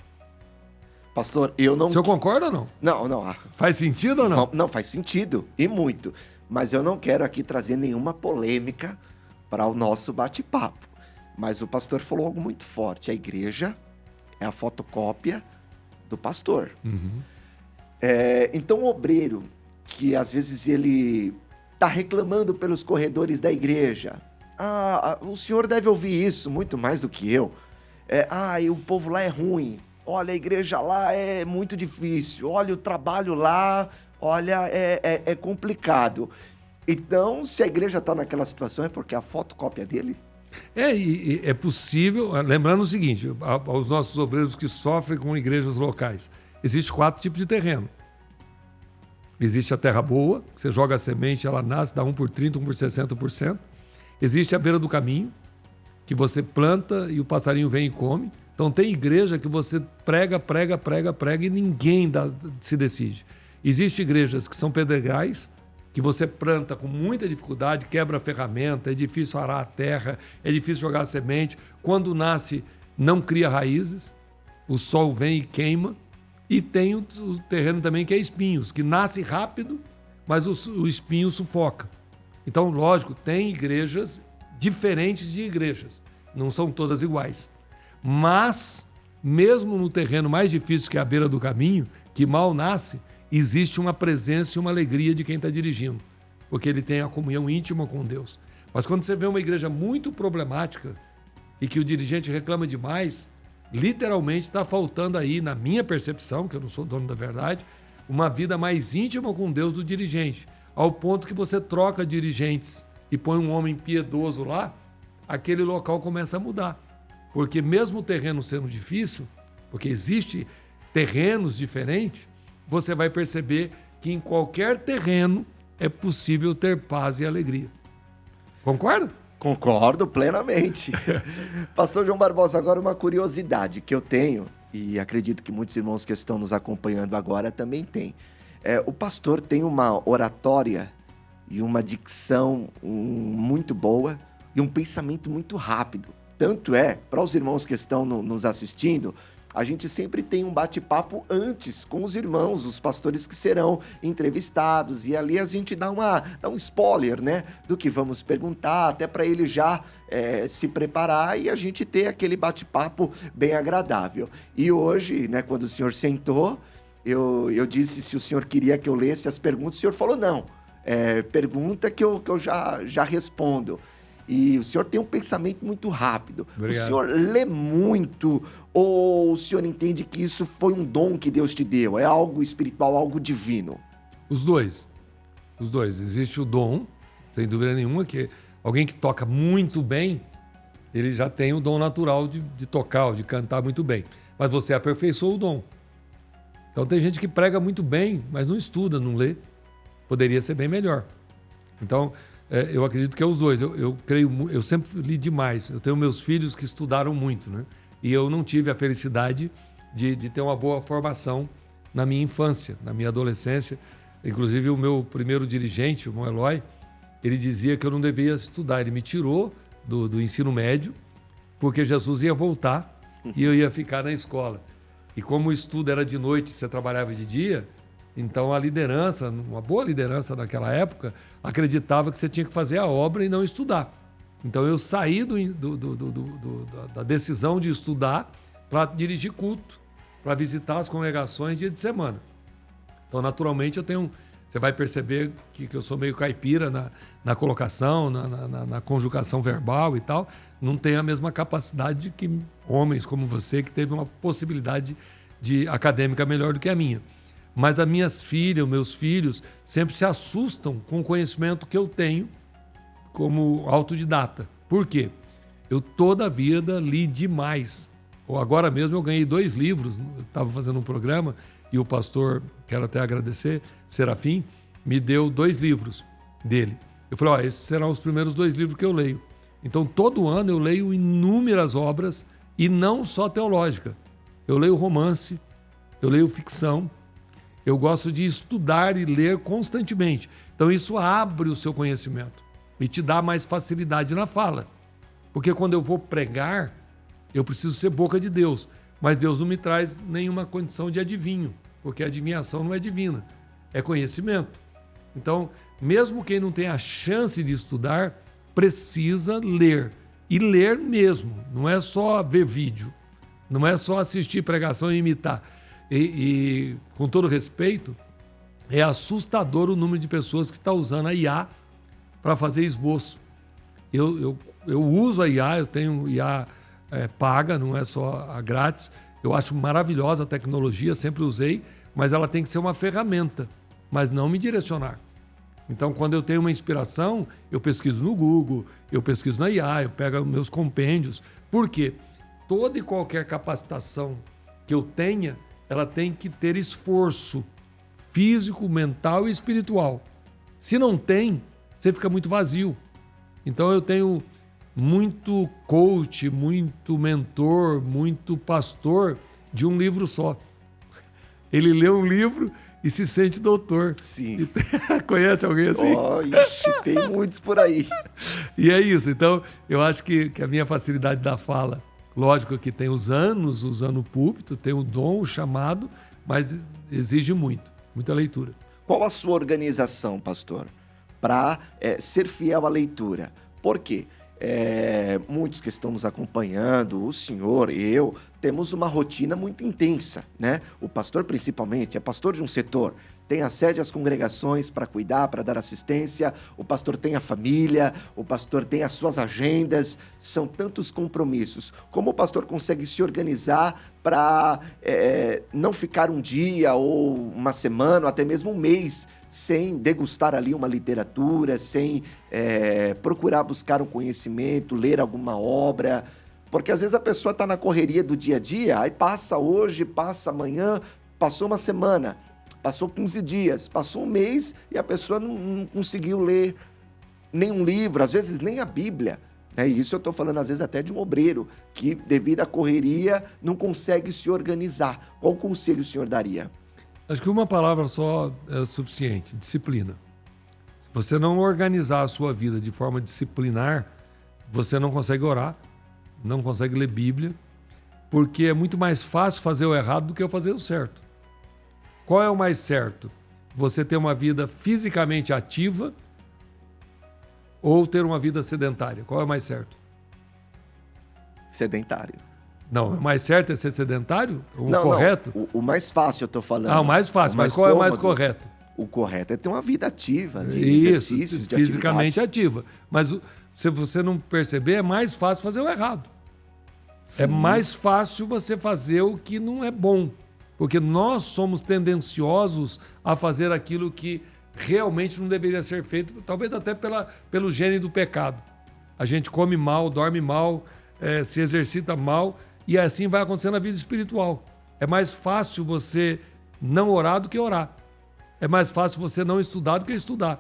Pastor, eu não... O senhor concorda ou não? Não. Faz sentido ou não? Não, faz sentido, e muito. Mas eu não quero aqui trazer nenhuma polêmica para o nosso bate-papo. Mas o pastor falou algo muito forte. A igreja é a fotocópia do pastor. Uhum. Então o obreiro, que às vezes ele está reclamando pelos corredores da igreja. O senhor deve ouvir isso muito mais do que eu. E o povo lá é ruim. Olha, a igreja lá é muito difícil. Olha, o trabalho lá, é complicado. Então, se a igreja está naquela situação, é porque a fotocópia dele? E é possível, lembrando o seguinte, aos nossos obreiros que sofrem com igrejas locais, existem 4 tipos de terreno. Existe a terra boa, que você joga a semente, ela nasce, dá 1 por 30, 1 por 60%. Existe a beira do caminho, que você planta e o passarinho vem e come. Então tem igreja que você prega e ninguém se decide. Existem igrejas que são pedregais, que você planta com muita dificuldade, quebra a ferramenta, é difícil arar a terra, é difícil jogar a semente. Quando nasce, não cria raízes, o sol vem e queima. E tem o terreno também que é espinhos, que nasce rápido, mas o espinho sufoca. Então, lógico, tem igrejas diferentes de igrejas, não são todas iguais. Mas, mesmo no terreno mais difícil, que é a beira do caminho, que mal nasce, existe uma presença e uma alegria de quem está dirigindo, porque ele tem a comunhão íntima com Deus. Mas quando você vê uma igreja muito problemática e que o dirigente reclama demais, literalmente está faltando aí, na minha percepção, que eu não sou dono da verdade, uma vida mais íntima com Deus do dirigente, ao ponto que você troca dirigentes e põe um homem piedoso lá, aquele local começa a mudar. Porque mesmo o terreno sendo difícil, porque existe terrenos diferentes, você vai perceber que em qualquer terreno é possível ter paz e alegria. Concorda? Concordo plenamente. Pastor João Barbosa, agora uma curiosidade que eu tenho, e acredito que muitos irmãos que estão nos acompanhando agora também têm. O pastor tem uma oratória e uma dicção muito boa e um pensamento muito rápido. Tanto é, para os irmãos que estão nos assistindo, a gente sempre tem um bate-papo antes com os irmãos, os pastores que serão entrevistados, e ali a gente dá um spoiler, né, do que vamos perguntar, até para ele já se preparar e a gente ter aquele bate-papo bem agradável. E hoje, né, quando o senhor sentou, eu disse se o senhor queria que eu lesse as perguntas, o senhor falou não, pergunta que eu já respondo. E o senhor tem um pensamento muito rápido. Obrigado. O senhor lê muito ou o senhor entende que isso foi um dom que Deus te deu? É algo espiritual, algo divino? Os dois. Os dois. Existe o dom, sem dúvida nenhuma, que alguém que toca muito bem, ele já tem o dom natural de tocar, de cantar muito bem. Mas você aperfeiçoou o dom. Então tem gente que prega muito bem, mas não estuda, não lê. Poderia ser bem melhor. Então, eu acredito que é os dois. Eu sempre li demais. Eu tenho meus filhos que estudaram muito, né? E eu não tive a felicidade de ter uma boa formação na minha infância, na minha adolescência. Inclusive, o meu primeiro dirigente, o irmão Eloy, ele dizia que eu não devia estudar. Ele me tirou do ensino médio, porque Jesus ia voltar e eu ia ficar na escola. E como o estudo era de noite e você trabalhava de dia, então a liderança, uma boa liderança naquela época, acreditava que você tinha que fazer a obra e não estudar. Então eu saí da decisão de estudar para dirigir culto, para visitar as congregações dia de semana. Então naturalmente você vai perceber que eu sou meio caipira na colocação, na conjugação verbal e tal. Não tenho a mesma capacidade que homens como você, que teve uma possibilidade acadêmica melhor do que a minha. Mas as minhas filhas, os meus filhos, sempre se assustam com o conhecimento que eu tenho como autodidata. Por quê? Eu toda a vida li demais. Agora mesmo eu ganhei 2 livros, eu estava fazendo um programa e o pastor, quero até agradecer, Serafim, me deu 2 livros dele. Eu falei, esses serão os primeiros 2 livros que eu leio. Então todo ano eu leio inúmeras obras e não só teológica. Eu leio romance, eu leio ficção. Eu gosto de estudar e ler constantemente. Então isso abre o seu conhecimento e te dá mais facilidade na fala. Porque quando eu vou pregar, eu preciso ser boca de Deus. Mas Deus não me traz nenhuma condição de adivinho, porque a adivinhação não é divina, é conhecimento. Então, mesmo quem não tem a chance de estudar, precisa ler. E ler mesmo, não é só ver vídeo, não é só assistir pregação e imitar. E com todo respeito, é assustador o número de pessoas que estão usando a IA para fazer esboço. Eu uso a IA, eu tenho IA paga, não é só a grátis. Eu acho maravilhosa a tecnologia, sempre usei, mas ela tem que ser uma ferramenta, mas não me direcionar. Então, quando eu tenho uma inspiração, eu pesquiso no Google, eu pesquiso na IA, eu pego meus compêndios. Por quê? Toda e qualquer capacitação que eu tenha, ela tem que ter esforço físico, mental e espiritual. Se não tem, você fica muito vazio. Então eu tenho muito coach, muito mentor, muito pastor de um livro só. Ele lê um livro e se sente doutor. Sim. Conhece alguém assim? Tem muitos por aí. E é isso. Então eu acho que a minha facilidade da fala, lógico que tem os anos usando o púlpito, tem o dom, o chamado, mas exige muita leitura. Qual a sua organização, pastor, para ser fiel à leitura? Por quê? Muitos que estão nos acompanhando, o senhor, eu, temos uma rotina muito intensa, né? O pastor, principalmente, é pastor de um setor. tem a sede, as congregações para cuidar, para dar assistência, o pastor tem a família, o pastor tem as suas agendas, são tantos compromissos. Como o pastor consegue se organizar para não ficar um dia ou uma semana ou até mesmo um mês sem degustar ali uma literatura, sem procurar buscar um conhecimento, ler alguma obra? Porque às vezes a pessoa está na correria do dia a dia, aí passa hoje, passa amanhã, passou uma semana, passou 15 dias, passou um mês e a pessoa não conseguiu ler nenhum livro, às vezes nem a Bíblia. E isso eu estou falando às vezes até de um obreiro que, devido à correria, não consegue se organizar. Qual conselho o senhor daria? Acho que uma palavra só é suficiente: disciplina. Se você não organizar a sua vida de forma disciplinar, você não consegue orar, não consegue ler Bíblia, porque é muito mais fácil fazer o errado do que eu fazer o certo. Qual é o mais certo? Você ter uma vida fisicamente ativa ou ter uma vida sedentária? Qual é o mais certo? Sedentário. Não, o mais certo é ser sedentário? Não, correto? Não. O mais fácil eu estou falando. O mais fácil, mas qual é o mais correto? O correto é ter uma vida ativa, de Isso, exercícios, de fisicamente atividade. ativa. Mas se você não perceber, é mais fácil fazer o errado. Sim. É mais fácil você fazer o que não é bom. Porque nós somos tendenciosos a fazer aquilo que realmente não deveria ser feito, talvez até pelo gene do pecado. A gente come mal, dorme mal, se exercita mal, e assim vai acontecer na vida espiritual. É mais fácil você não orar do que orar. É mais fácil você não estudar do que estudar.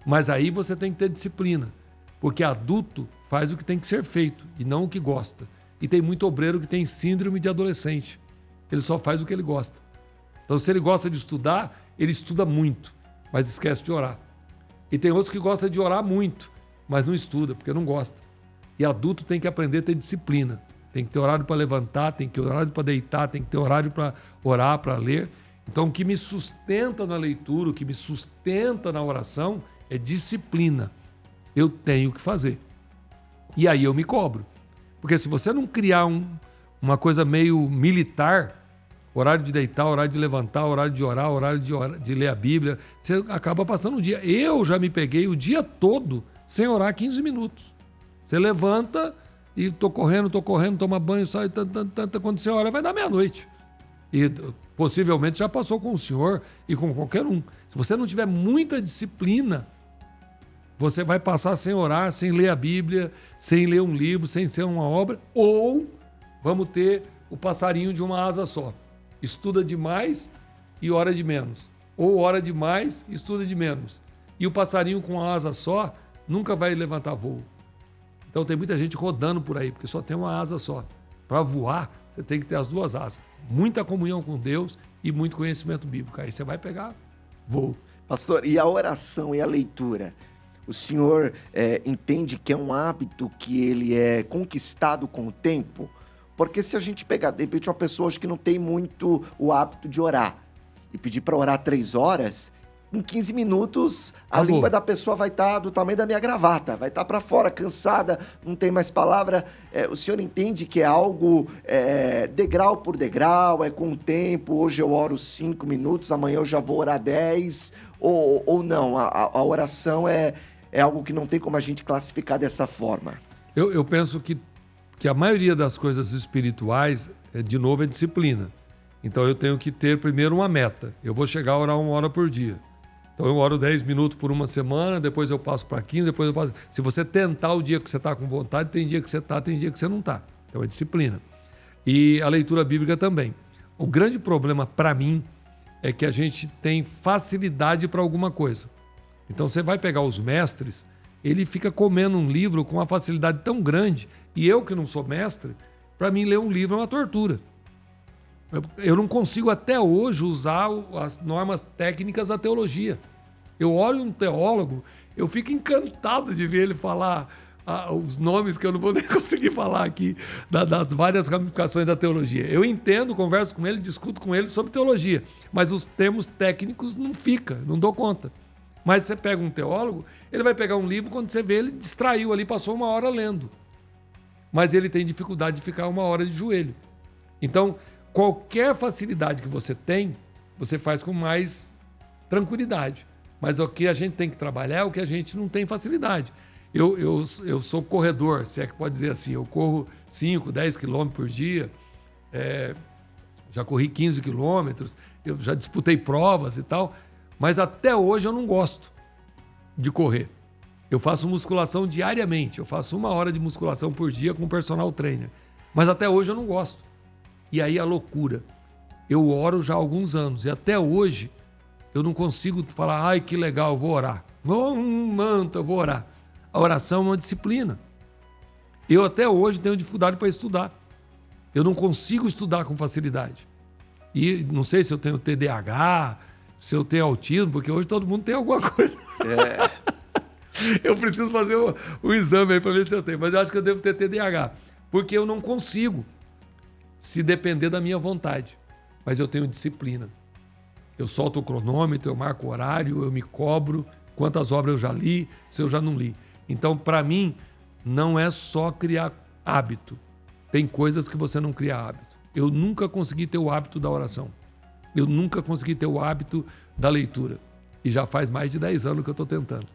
Mas aí você tem que ter disciplina, porque adulto faz o que tem que ser feito e não o que gosta. E tem muito obreiro que tem síndrome de adolescente. Ele só faz o que ele gosta. Então, se ele gosta de estudar, ele estuda muito, mas esquece de orar. E tem outros que gostam de orar muito, mas não estuda, porque não gosta. E adulto tem que aprender a ter disciplina. Tem que ter horário para levantar, tem que ter horário para deitar, tem que ter horário para orar, para ler. Então, o que me sustenta na leitura, o que me sustenta na oração é disciplina. Eu tenho que fazer. E aí eu me cobro. Porque se você não criar uma coisa meio militar, horário de deitar, horário de levantar, horário de orar, horário de ler a Bíblia, você acaba passando o dia. Eu já me peguei o dia todo sem orar 15 minutos. Você levanta e tô correndo, toma banho, sai, quando você olha vai dar meia-noite. E possivelmente já passou com o senhor e com qualquer um. Se você não tiver muita disciplina, você vai passar sem orar, sem ler a Bíblia, sem ler um livro, sem ser uma obra, ou vamos ter o passarinho de uma asa só. Estuda demais e ora de menos. Ou ora demais e estuda de menos. E o passarinho com uma asa só nunca vai levantar voo. Então tem muita gente rodando por aí, porque só tem uma asa só. Para voar, você tem que ter as duas asas. Muita comunhão com Deus e muito conhecimento bíblico. Aí você vai pegar voo. Pastor, e a oração e a leitura? O senhor entende que é um hábito que ele é conquistado com o tempo? Porque se a gente pegar, de repente, uma pessoa hoje que não tem muito o hábito de orar e pedir para orar 3 horas, em 15 minutos a língua da pessoa vai estar do tamanho da minha gravata, vai estar para fora, cansada, não tem mais palavra. O senhor entende que é algo degrau por degrau, é com o tempo, hoje eu oro 5 minutos, amanhã eu já vou orar 10, ou não? A oração é algo que não tem como a gente classificar dessa forma. Eu penso que a maioria das coisas espirituais, de novo, é disciplina. Então eu tenho que ter primeiro uma meta. Eu vou chegar a orar 1 hora por dia. Então eu oro 10 minutos por uma semana, depois eu passo para 15, depois eu passo... Se você tentar o dia que você está com vontade, tem dia que você está, tem dia que você não está. Então é disciplina. E a leitura bíblica também. O grande problema para mim é que a gente tem facilidade para alguma coisa. Então você vai pegar os mestres, ele fica comendo um livro com uma facilidade tão grande, e eu que não sou mestre, para mim ler um livro é uma tortura. Eu não consigo até hoje usar as normas técnicas da teologia. Eu olho um teólogo, eu fico encantado de ver ele falar os nomes que eu não vou nem conseguir falar aqui, das várias ramificações da teologia. Eu entendo, converso com ele, discuto com ele sobre teologia, mas os termos técnicos não dou conta. Mas você pega um teólogo, ele vai pegar um livro, quando você vê, ele distraiu ali, passou 1 hora lendo. Mas ele tem dificuldade de ficar 1 hora de joelho. Então, qualquer facilidade que você tem, você faz com mais tranquilidade. Mas o que a gente tem que trabalhar é o que a gente não tem facilidade. Eu sou corredor, se é que pode dizer assim, eu corro 5, 10 quilômetros por dia, já corri 15 quilômetros, eu já disputei provas e tal, mas até hoje eu não gosto de correr. Eu faço musculação diariamente, eu faço 1 hora de musculação por dia com personal trainer, mas até hoje eu não gosto. E aí a loucura. Eu oro já há alguns anos e até hoje eu não consigo falar, ai que legal, eu vou orar. Manta, eu vou orar. A oração é uma disciplina. Eu até hoje tenho dificuldade para estudar. Eu não consigo estudar com facilidade. E não sei se eu tenho TDAH, se eu tenho autismo, porque hoje todo mundo tem alguma coisa. Eu preciso fazer um exame aí para ver se eu tenho, mas eu acho que eu devo ter TDAH, porque eu não consigo se depender da minha vontade. Mas eu tenho disciplina. Eu solto o cronômetro, eu marco o horário, eu me cobro quantas obras eu já li, se eu já não li. Então, para mim, não é só criar hábito. Tem coisas que você não cria hábito. Eu nunca consegui ter o hábito da oração. Eu nunca consegui ter o hábito da leitura. E já faz mais de 10 anos que eu estou tentando.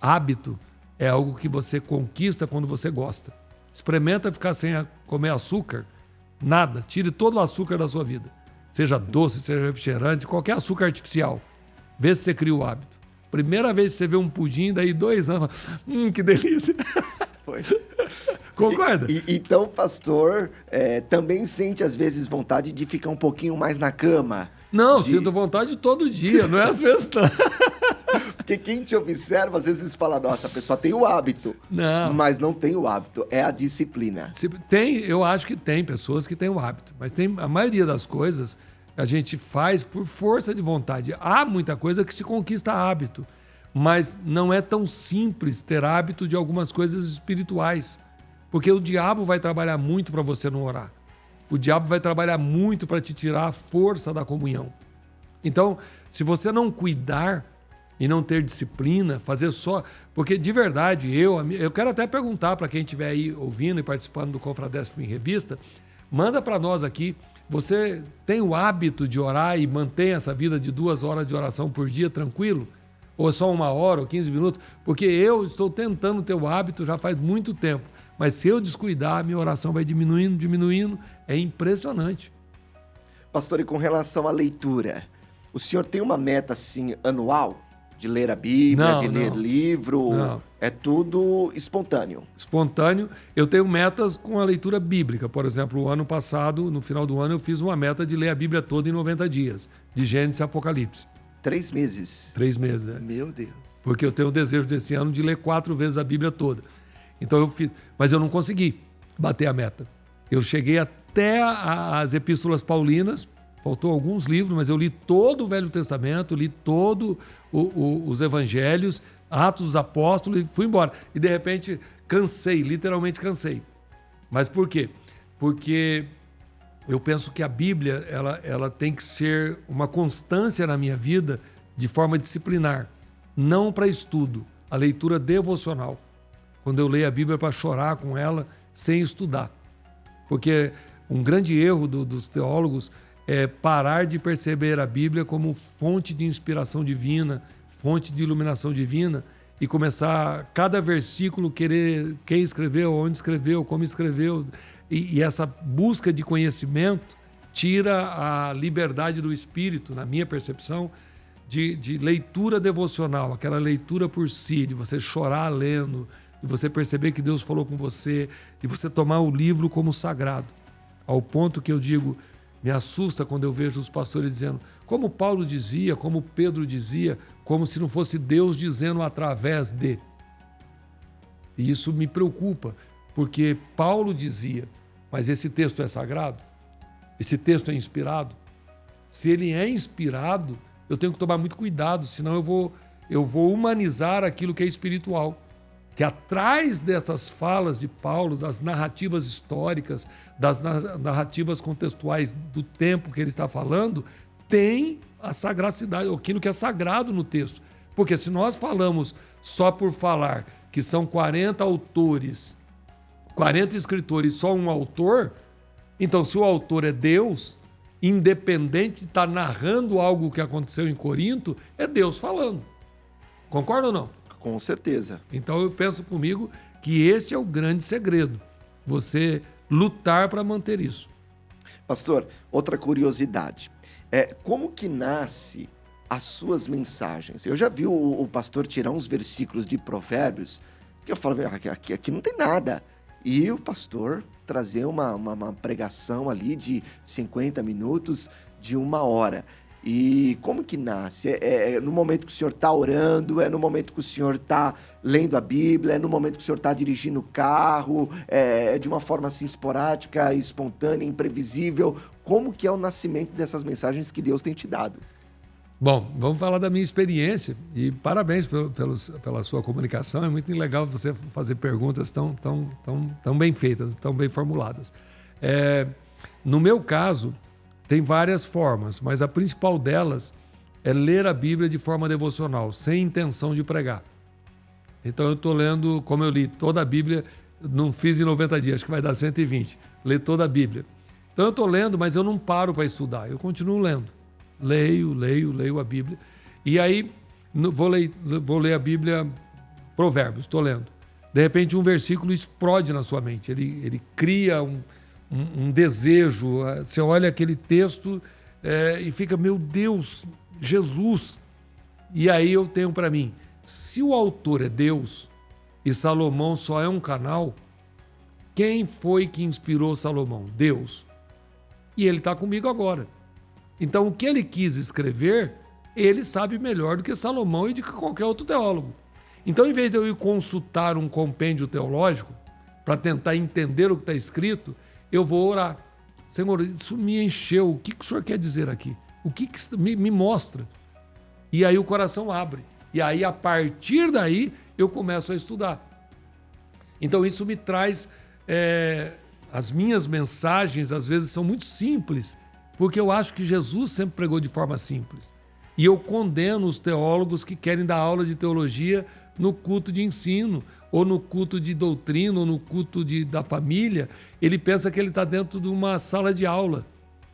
Hábito é algo que você conquista quando você gosta. Experimenta ficar sem comer açúcar, nada. Tire todo o açúcar da sua vida. Seja doce, seja refrigerante, qualquer açúcar artificial. Vê se você cria o hábito. Primeira vez que você vê um pudim, daí 2 anos, que delícia. Foi. Concorda? Então, pastor, também sente às vezes vontade de ficar um pouquinho mais na cama? Não, sinto vontade todo dia, não é às vezes não. Porque quem te observa às vezes fala, nossa, a pessoa tem o hábito. Não. Mas não tem o hábito, é a disciplina. Eu acho que tem pessoas que têm o hábito, mas a maioria das coisas a gente faz por força de vontade. Há muita coisa que se conquista hábito, mas não é tão simples ter hábito de algumas coisas espirituais, porque o diabo vai trabalhar muito para você não orar. O diabo vai trabalhar muito para te tirar a força da comunhão. Então, se você não cuidar e não ter disciplina, fazer só... Porque, de verdade, eu quero até perguntar para quem estiver aí ouvindo e participando do Confradesp em Revista, manda para nós aqui, você tem o hábito de orar e mantém essa vida de 2 horas de oração por dia tranquilo? Ou só 1 hora ou 15 minutos? Porque eu estou tentando ter o hábito já faz muito tempo, mas se eu descuidar, minha oração vai diminuindo, é impressionante. Pastor, e com relação à leitura, o senhor tem uma meta assim anual? De ler a Bíblia, ler livro? Não. É tudo espontâneo? Espontâneo. Eu tenho metas com a leitura bíblica. Por exemplo, o ano passado, no final do ano, eu fiz uma meta de ler a Bíblia toda em 90 dias, de Gênesis a Apocalipse. 3 meses? 3 meses, é. Meu Deus. Porque eu tenho o desejo desse ano de ler 4 vezes a Bíblia toda. Então eu fiz, mas eu não consegui bater a meta. Eu cheguei até as Epístolas Paulinas, faltou alguns livros, mas eu li todo o Velho Testamento, li todo os Evangelhos, Atos dos Apóstolos e fui embora. E de repente cansei, literalmente cansei. Mas por quê? Porque eu penso que a Bíblia ela tem que ser uma constância na minha vida de forma disciplinar, não para estudo, a leitura devocional. Quando eu leio a Bíblia é para chorar com ela sem estudar. Porque um grande erro dos teólogos é parar de perceber a Bíblia como fonte de inspiração divina, fonte de iluminação divina e começar cada versículo querer quem escreveu, onde escreveu, como escreveu. E essa busca de conhecimento tira a liberdade do espírito, na minha percepção, de leitura devocional, aquela leitura por si, de você chorar lendo, de você perceber que Deus falou com você, de você tomar o livro como sagrado. Ao ponto que eu digo, me assusta quando eu vejo os pastores dizendo, como Paulo dizia, como Pedro dizia, como se não fosse Deus dizendo através de. E isso me preocupa, porque Paulo dizia, mas esse texto é sagrado? Esse texto é inspirado? Se ele é inspirado, eu tenho que tomar muito cuidado, senão eu vou humanizar aquilo que é espiritual. Que atrás dessas falas de Paulo, das narrativas históricas, das narrativas contextuais do tempo que ele está falando, tem a sagracidade, aquilo que é sagrado no texto. Porque se nós falamos só por falar que são 40 autores, 40 escritores e só um autor, então se o autor é Deus, independente de estar narrando algo que aconteceu em Corinto, é Deus falando. Concorda ou não? Com certeza. Então eu penso comigo que este é o grande segredo. Você lutar para manter isso. Pastor, outra curiosidade. Como que nasce as suas mensagens? Eu já vi o pastor tirar uns versículos de Provérbios que eu falo, aqui não tem nada. E o pastor trazer uma pregação ali de 50 minutos, de 1 hora. E como que nasce? É no momento que o senhor está orando? É no momento que o senhor está lendo a Bíblia? É no momento que o senhor está dirigindo o carro? É de uma forma assim esporádica, espontânea, imprevisível? Como que é o nascimento dessas mensagens que Deus tem te dado? Bom, vamos falar da minha experiência e parabéns pela sua comunicação. É muito legal você fazer perguntas tão bem feitas, tão bem formuladas. No meu caso, tem várias formas, mas a principal delas é ler a Bíblia de forma devocional, sem intenção de pregar. Então eu estou lendo, como eu li toda a Bíblia, não fiz em 90 dias, acho que vai dar 120, ler toda a Bíblia. Então eu estou lendo, mas eu não paro para estudar, eu continuo lendo. Leio a Bíblia. E aí, vou ler a Bíblia, Provérbios, estou lendo. De repente, um versículo explode na sua mente. Ele cria um desejo. Você olha aquele texto e fica, meu Deus, Jesus. E aí eu tenho para mim, se o autor é Deus e Salomão só é um canal, quem foi que inspirou Salomão? Deus. E ele está comigo agora. Então, o que ele quis escrever, ele sabe melhor do que Salomão e de qualquer outro teólogo. Então, em vez de eu ir consultar um compêndio teológico para tentar entender o que está escrito, eu vou orar. Senhor, isso me encheu. O que o senhor quer dizer aqui? O que me mostra? E aí o coração abre. E aí, a partir daí, eu começo a estudar. Então, isso me traz... as minhas mensagens, às vezes, são muito simples, porque eu acho que Jesus sempre pregou de forma simples. E eu condeno os teólogos que querem dar aula de teologia no culto de ensino, ou no culto de doutrina, ou no culto da família. Ele pensa que ele está dentro de uma sala de aula.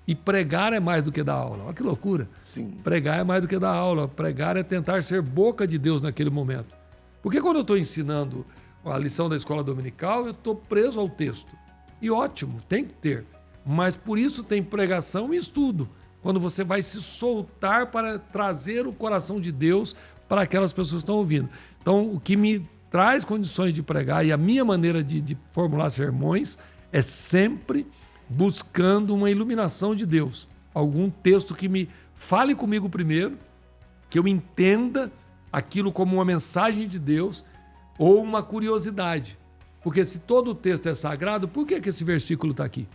E pregar é mais do que dar aula. Olha que loucura. Sim. Pregar é mais do que dar aula. Pregar é tentar ser boca de Deus naquele momento. Porque quando eu estou ensinando a lição da escola dominical, eu estou preso ao texto. E ótimo, tem que ter. Mas por isso tem pregação e estudo. Quando você vai se soltar para trazer o coração de Deus para aquelas pessoas que estão ouvindo. Então, o que me traz condições de pregar e a minha maneira de formular sermões é sempre buscando uma iluminação de Deus. Algum texto que me fale comigo primeiro, que eu entenda aquilo como uma mensagem de Deus ou uma curiosidade. Porque se todo o texto é sagrado, por que esse versículo está aqui?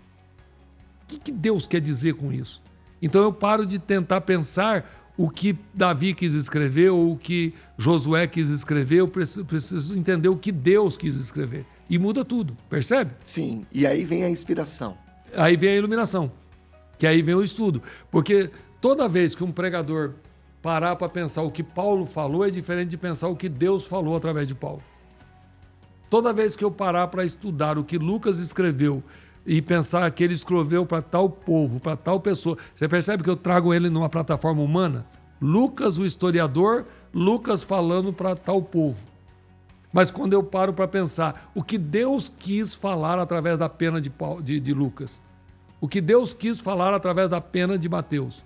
O que Deus quer dizer com isso? Então eu paro de tentar pensar o que Davi quis escrever ou o que Josué quis escrever. Eu preciso entender o que Deus quis escrever. E muda tudo, percebe? Sim, e aí vem a inspiração. Aí vem a iluminação, que aí vem o estudo. Porque toda vez que um pregador parar para pensar o que Paulo falou, é diferente de pensar o que Deus falou através de Paulo. Toda vez que eu parar para estudar o que Lucas escreveu e pensar que ele escreveu para tal povo, para tal pessoa, você percebe que eu trago ele numa plataforma humana? Lucas, o historiador, Lucas falando para tal povo. Mas quando eu paro para pensar o que Deus quis falar através da pena de Lucas, o que Deus quis falar através da pena de Mateus,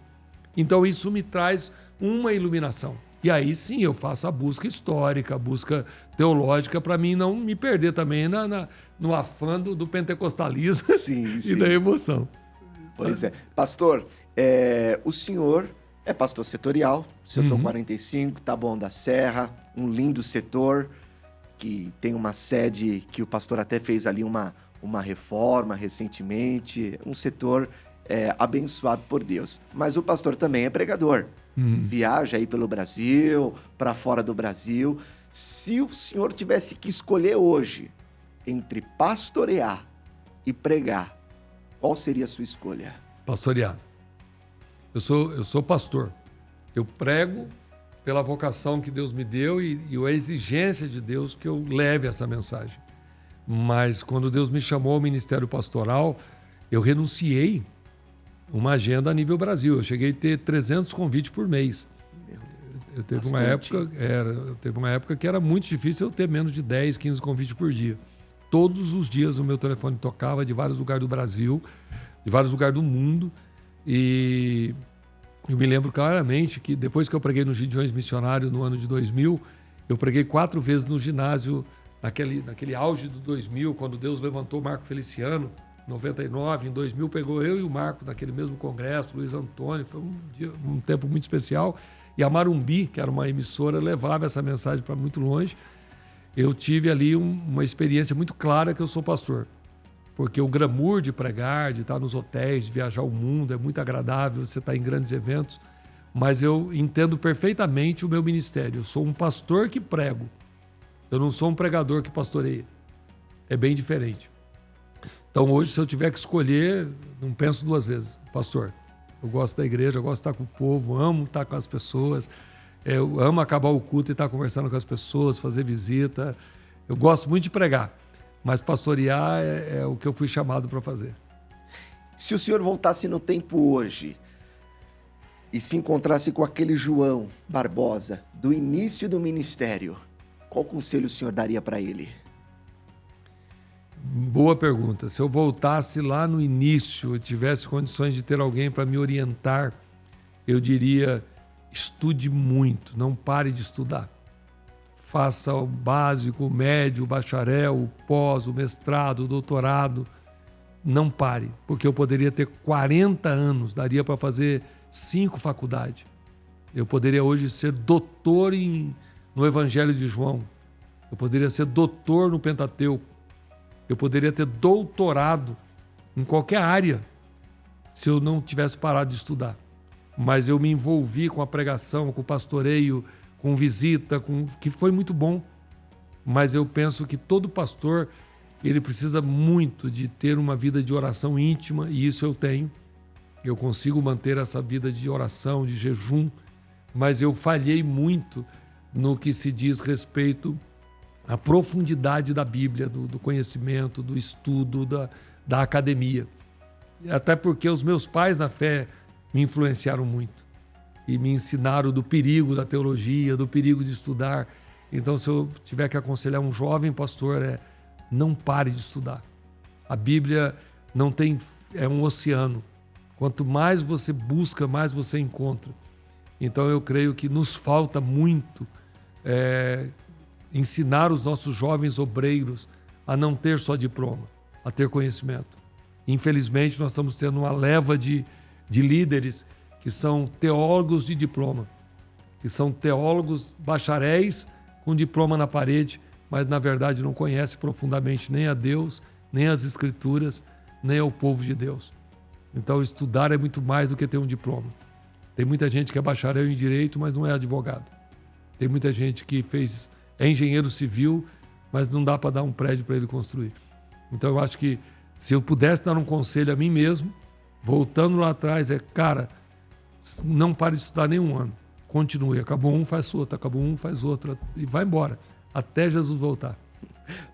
então isso me traz uma iluminação. E aí sim eu faço a busca histórica, a busca teológica, para mim não me perder também no afã do pentecostalismo e da emoção. Pois é. Pastor, o senhor é pastor setorial, setor 45, Taboão da Serra, um lindo setor que tem uma sede que o pastor até fez ali uma reforma recentemente, um setor abençoado por Deus. Mas o pastor também é pregador. Viaja aí pelo Brasil, para fora do Brasil. Se o senhor tivesse que escolher hoje entre pastorear e pregar, qual seria a sua escolha? Pastorear. Eu sou pastor. Eu prego pela vocação que Deus me deu e a exigência de Deus que eu leve essa mensagem. Mas quando Deus me chamou ao ministério pastoral, eu renunciei uma agenda a nível Brasil. Eu cheguei a ter 300 convites por mês. Eu teve uma época que era muito difícil eu ter menos de 10, 15 convites por dia. Todos os dias o meu telefone tocava de vários lugares do Brasil, de vários lugares do mundo. E eu me lembro claramente que depois que eu preguei no Gideões Missionário no ano de 2000, eu preguei 4 vezes no ginásio, naquele auge do 2000, quando Deus levantou o Marco Feliciano, 99, em 2000 pegou eu e o Marco naquele mesmo congresso, Luiz Antônio, foi um tempo muito especial. E a Marumbi, que era uma emissora, levava essa mensagem para muito longe. Eu tive ali uma experiência muito clara que eu sou pastor. Porque o glamour de pregar, de estar nos hotéis, de viajar o mundo, é muito agradável, você estar em grandes eventos. Mas eu entendo perfeitamente o meu ministério. Eu sou um pastor que prego. Eu não sou um pregador que pastoreia. É bem diferente. Então hoje, se eu tiver que escolher, não penso 2 vezes. Pastor, eu gosto da igreja, eu gosto de estar com o povo, amo estar com as pessoas, eu amo acabar o culto e estar conversando com as pessoas, fazer visita. Eu gosto muito de pregar, mas pastorear é o que eu fui chamado para fazer. Se o senhor voltasse no tempo hoje e se encontrasse com aquele João Barbosa do início do ministério, qual conselho o senhor daria para ele? Boa pergunta. Se eu voltasse lá no início e tivesse condições de ter alguém para me orientar, eu diria: estude muito, não pare de estudar. Faça o básico, o médio, o bacharel, o pós, o mestrado, o doutorado. Não pare, porque eu poderia ter 40 anos, daria para fazer 5 faculdades. Eu poderia hoje ser doutor no Evangelho de João. Eu poderia ser doutor no Pentateuco. Eu poderia ter doutorado em qualquer área se eu não tivesse parado de estudar. Mas eu me envolvi com a pregação, com o pastoreio, com visita, que foi muito bom. Mas eu penso que todo pastor, ele precisa muito de ter uma vida de oração íntima, e isso eu tenho. Eu consigo manter essa vida de oração, de jejum, mas eu falhei muito no que se diz respeito à profundidade da Bíblia, do conhecimento, do estudo, da academia. Até porque os meus pais na fé me influenciaram muito e me ensinaram do perigo da teologia, do perigo de estudar. Então, se eu tiver que aconselhar um jovem pastor, não pare de estudar. A Bíblia é um oceano. Quanto mais você busca, mais você encontra. Então, eu creio que nos falta muito ensinar os nossos jovens obreiros a não ter só diploma, a ter conhecimento. Infelizmente, nós estamos tendo uma leva de líderes que são teólogos de diploma, que são teólogos bacharéis com diploma na parede, mas na verdade não conhecem profundamente nem a Deus, nem as Escrituras, nem ao povo de Deus. Então, estudar é muito mais do que ter um diploma. Tem muita gente que é bacharel em direito, mas não é advogado. Tem muita gente que é engenheiro civil, mas não dá para dar um prédio para ele construir. Então, eu acho que se eu pudesse dar um conselho a mim mesmo, voltando lá atrás, cara, não pare de estudar nenhum ano. Continue. Acabou um, faz outro. Acabou um, faz outro. E vai embora, até Jesus voltar.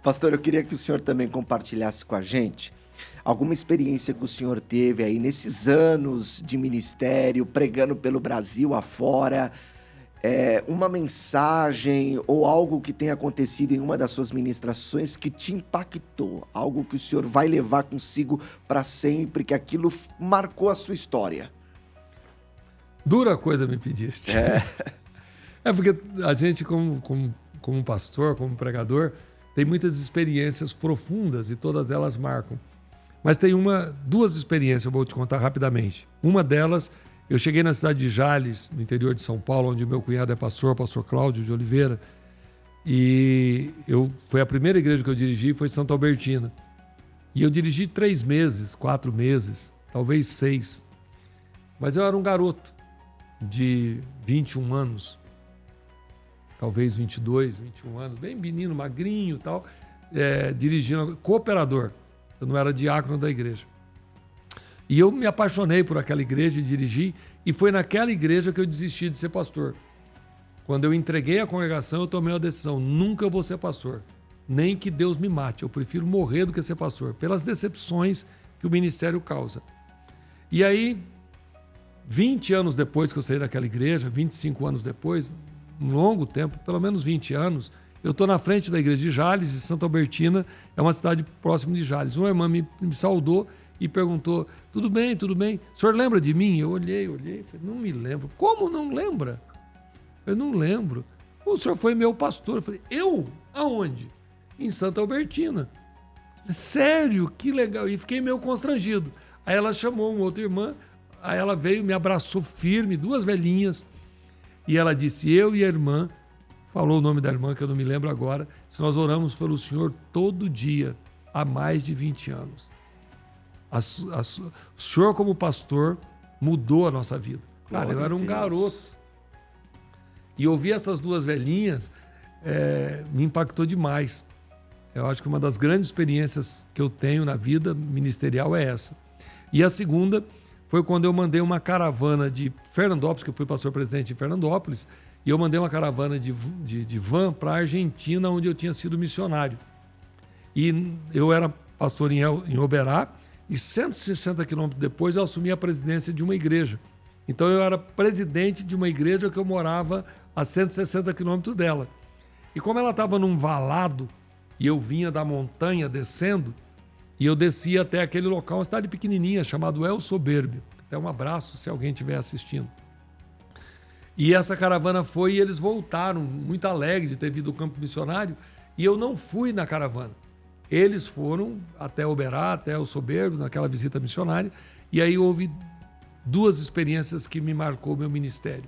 Pastor, eu queria que o senhor também compartilhasse com a gente alguma experiência que o senhor teve aí nesses anos de ministério, pregando pelo Brasil afora, uma mensagem ou algo que tenha acontecido em uma das suas ministrações que te impactou, algo que o senhor vai levar consigo para sempre, que aquilo marcou a sua história. Dura coisa me pediste. Porque a gente, como pastor, como pregador, tem muitas experiências profundas e todas elas marcam. Mas tem 2 experiências, eu vou te contar rapidamente. Uma delas, eu cheguei na cidade de Jales, no interior de São Paulo, onde meu cunhado é pastor Cláudio de Oliveira, e foi a primeira igreja que eu dirigi, foi Santa Albertina. E eu dirigi 3 meses, 4 meses, talvez 6. Mas eu era um garoto de 21 anos, talvez 22, 21 anos, bem menino, magrinho e tal, dirigindo, cooperador. Eu não era diácono da igreja. E eu me apaixonei por aquela igreja e dirigi, e foi naquela igreja que eu desisti de ser pastor. Quando eu entreguei a congregação, eu tomei uma decisão: nunca vou ser pastor, nem que Deus me mate. Eu prefiro morrer do que ser pastor, pelas decepções que o ministério causa. E aí, 20 anos depois que eu saí daquela igreja, 25 anos depois, um longo tempo, pelo menos 20 anos, eu estou na frente da igreja de Jales, e Santa Albertina é uma cidade próxima de Jales. Uma irmã me saudou e perguntou, tudo bem, tudo bem? O senhor lembra de mim? Eu olhei, falei, não me lembro. Como não lembra? Eu não lembro. O senhor foi meu pastor. Eu falei, eu? Aonde? Em Santa Albertina. Sério? Que legal. E fiquei meio constrangido. Aí ela chamou uma outra irmã, aí ela veio, me abraçou firme, 2 velhinhas, e ela disse, eu e a irmã, falou o nome da irmã, que eu não me lembro agora, se nós oramos pelo senhor todo dia, há mais de 20 anos. O senhor, como pastor, mudou a nossa vida. Cara, eu era um garoto. E ouvir essas 2 velhinhas me impactou demais. Eu acho que uma das grandes experiências que eu tenho na vida ministerial é essa. E a segunda foi quando eu mandei uma caravana de Fernandópolis, que eu fui pastor-presidente em Fernandópolis, e eu mandei uma caravana de van para a Argentina, onde eu tinha sido missionário. E eu era pastor em Oberá, e 160 quilômetros depois eu assumi a presidência de uma igreja. Então eu era presidente de uma igreja que eu morava a 160 quilômetros dela. E como ela estava num valado, e eu vinha da montanha descendo, e eu descia até aquele local, uma cidade pequenininha, chamado El Soberbio. Até um abraço se alguém estiver assistindo. E essa caravana foi e eles voltaram, muito alegres de ter vindo do campo missionário, e eu não fui na caravana. Eles foram até Oberá, até El Soberbio, naquela visita missionária, e aí houve 2 experiências que me marcou meu ministério.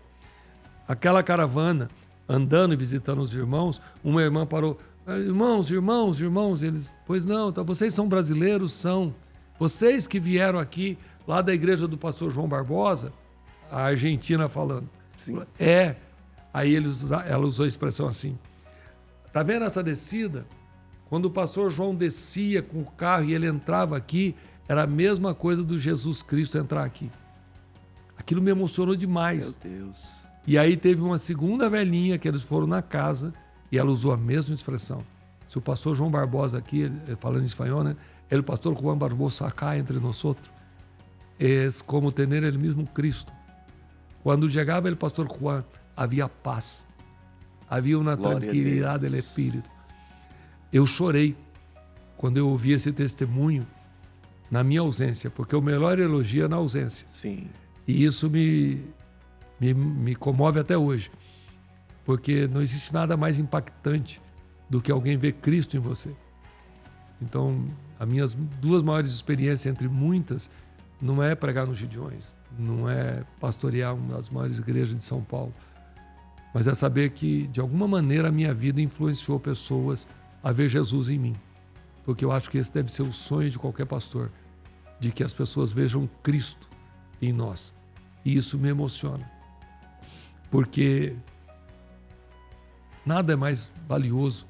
Aquela caravana, andando e visitando os irmãos, uma irmã parou, irmãos, eles, pois não, então vocês são brasileiros? São. Vocês que vieram aqui, lá da igreja do pastor João Barbosa, a Argentina falando. Sim. Aí ela usou a expressão assim, tá vendo essa descida? Quando o pastor João descia com o carro e ele entrava aqui, era a mesma coisa do Jesus Cristo entrar aqui. Aquilo me emocionou demais. Meu Deus. E aí teve uma segunda velhinha que eles foram na casa e ela usou a mesma expressão. Se o pastor João Barbosa aqui, falando em espanhol, né? El pastor Juan Barbosa acá entre nosotros, es como tener el mismo Cristo. Quando chegava o pastor Juan, havia paz. Havia uma tranquilidade do espírito. Eu chorei quando eu ouvi esse testemunho na minha ausência, porque o melhor elogio é na ausência. Sim. E isso me comove até hoje, porque não existe nada mais impactante do que alguém ver Cristo em você. Então, as minhas 2 maiores experiências, entre muitas, não é pregar nos Gideões, não é pastorear uma das maiores igrejas de São Paulo, mas é saber que, de alguma maneira, a minha vida influenciou pessoas a ver Jesus em mim. Porque eu acho que esse deve ser o sonho de qualquer pastor, de que as pessoas vejam Cristo em nós. E isso me emociona, porque nada é mais valioso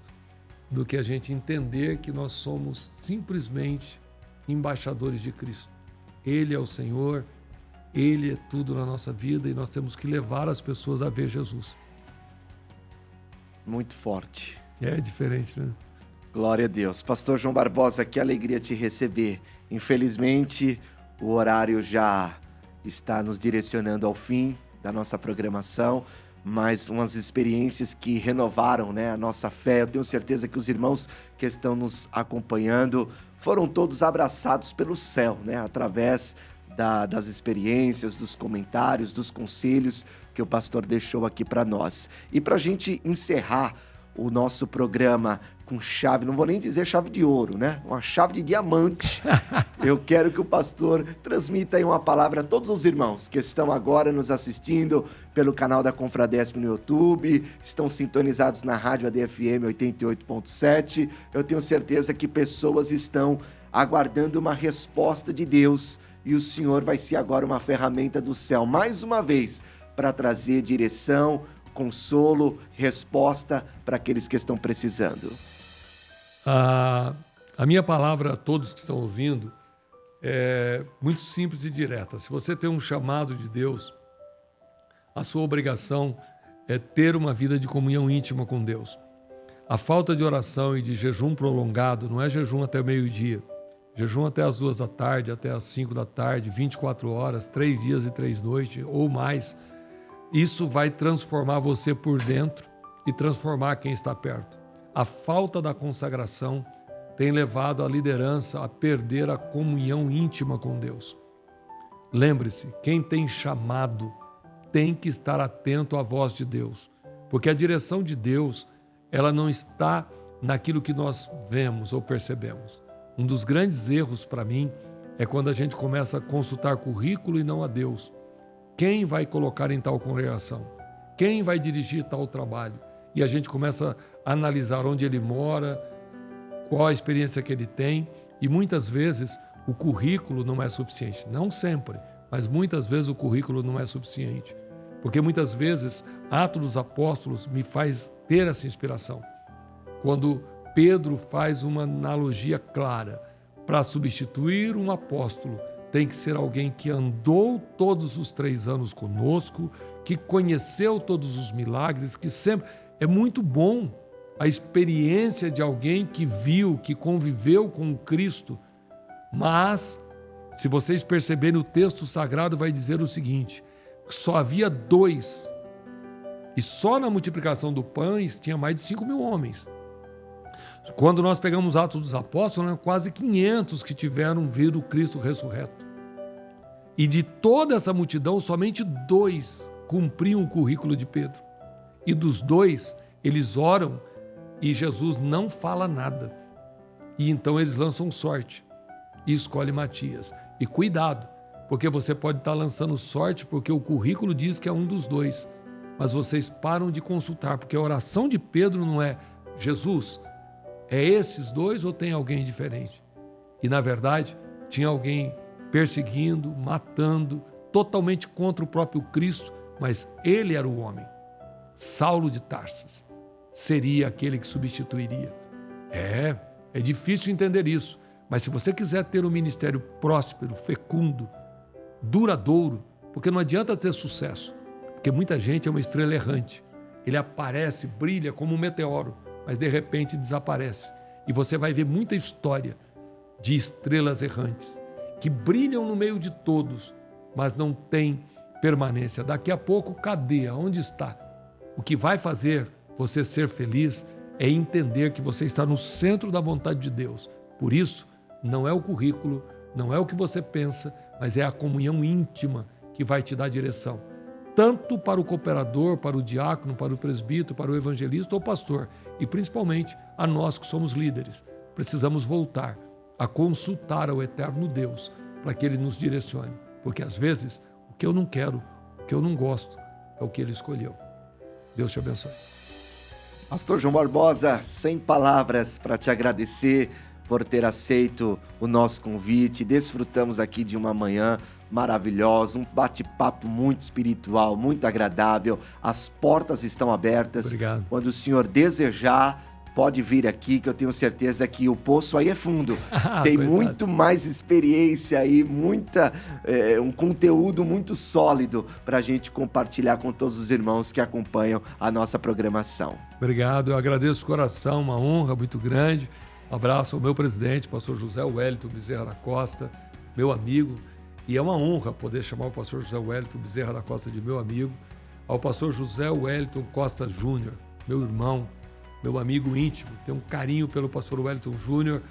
do que a gente entender que nós somos simplesmente embaixadores de Cristo. Ele é o Senhor, Ele é tudo na nossa vida e nós temos que levar as pessoas a ver Jesus. Muito forte. É diferente, né? Glória a Deus. Pastor João Barbosa, que alegria te receber. Infelizmente, o horário já está nos direcionando ao fim da nossa programação, mas umas experiências que renovaram, né, a nossa fé. Eu tenho certeza que os irmãos que estão nos acompanhando foram todos abraçados pelo céu, né, através das experiências, dos comentários, dos conselhos que o pastor deixou aqui para nós. E para a gente encerrar o nosso programa com chave, não vou nem dizer chave de ouro, né? Uma chave de diamante. Eu quero que o pastor transmita aí uma palavra a todos os irmãos que estão agora nos assistindo pelo canal da Confradesp no YouTube, estão sintonizados na rádio ADFM 88.7. Eu tenho certeza que pessoas estão aguardando uma resposta de Deus e o Senhor vai ser agora uma ferramenta do céu, mais uma vez, para trazer direção, consolo, resposta para aqueles que estão precisando. A minha palavra a todos que estão ouvindo é muito simples e direta. Se você tem um chamado de Deus, a sua obrigação é ter uma vida de comunhão íntima com Deus. A falta de oração e de jejum prolongado não é jejum até o meio-dia, Jejum até as 2 da tarde, até as 5 da tarde, 24 horas, 3 dias e 3 noites ou mais. Isso vai transformar você por dentro e transformar quem está perto. A falta da consagração tem levado a liderança a perder a comunhão íntima com Deus. Lembre-se, quem tem chamado tem que estar atento à voz de Deus, porque a direção de Deus, ela não está naquilo que nós vemos ou percebemos. Um dos grandes erros para mim é quando a gente começa a consultar currículo e não a Deus. Quem vai colocar em tal congregação? Quem vai dirigir tal trabalho? E a gente começa a analisar onde ele mora, qual a experiência que ele tem, e muitas vezes o currículo não é suficiente. Não sempre, mas muitas vezes o currículo não é suficiente. Porque muitas vezes Atos dos Apóstolos me faz ter essa inspiração. Quando Pedro faz uma analogia clara, para substituir um apóstolo, tem que ser alguém que andou todos os 3 anos conosco, que conheceu todos os milagres, que sempre... É muito bom a experiência de alguém que viu, que conviveu com o Cristo. Mas, se vocês perceberem, o texto sagrado vai dizer o seguinte, só havia 2. E só na multiplicação do pães tinha mais de 5.000 homens. Quando nós pegamos Atos dos Apóstolos, eram quase 500 que tiveram vindo Cristo ressurreto. E de toda essa multidão, somente 2 cumpriam o currículo de Pedro. E dos 2, eles oram e Jesus não fala nada. E então eles lançam sorte e escolhem Matias. E cuidado, porque você pode estar lançando sorte porque o currículo diz que é um dos 2. Mas vocês param de consultar, porque a oração de Pedro não é Jesus, é esses 2 ou tem alguém diferente? E na verdade, tinha alguém perseguindo, matando, totalmente contra o próprio Cristo, mas ele era o homem. Saulo de Tarsis seria aquele que substituiria. É difícil entender isso, mas se você quiser ter um ministério próspero, fecundo, duradouro, porque não adianta ter sucesso, porque muita gente é uma estrela errante. Ele aparece, brilha como um meteoro, mas de repente desaparece. E você vai ver muita história de estrelas errantes, que brilham no meio de todos, mas não tem permanência. Daqui a pouco, cadê? Onde está? O que vai fazer você ser feliz é entender que você está no centro da vontade de Deus. Por isso, não é o currículo, não é o que você pensa, mas é a comunhão íntima que vai te dar direção. Tanto para o cooperador, para o diácono, para o presbítero, para o evangelista ou pastor, e principalmente a nós que somos líderes. Precisamos voltar a consultar ao eterno Deus para que Ele nos direcione, porque às vezes o que eu não quero, o que eu não gosto, é o que Ele escolheu. Deus te abençoe. Pastor João Barbosa, sem palavras para te agradecer por ter aceito o nosso convite. Desfrutamos aqui de uma manhã maravilhosa, um bate-papo muito espiritual, muito agradável. As portas estão abertas. Obrigado. Quando o senhor desejar, pode vir aqui, que eu tenho certeza que o poço aí é fundo. Tem muito mais experiência aí, um conteúdo muito sólido para a gente compartilhar com todos os irmãos que acompanham a nossa programação. Obrigado, eu agradeço de coração, uma honra muito grande. Um abraço ao meu presidente, pastor José Wellington Bezerra da Costa, meu amigo. E é uma honra poder chamar o pastor José Wellington Bezerra da Costa de meu amigo. Ao pastor José Wellington Costa Júnior, meu irmão, meu amigo íntimo. Tenho um carinho pelo pastor Wellington Júnior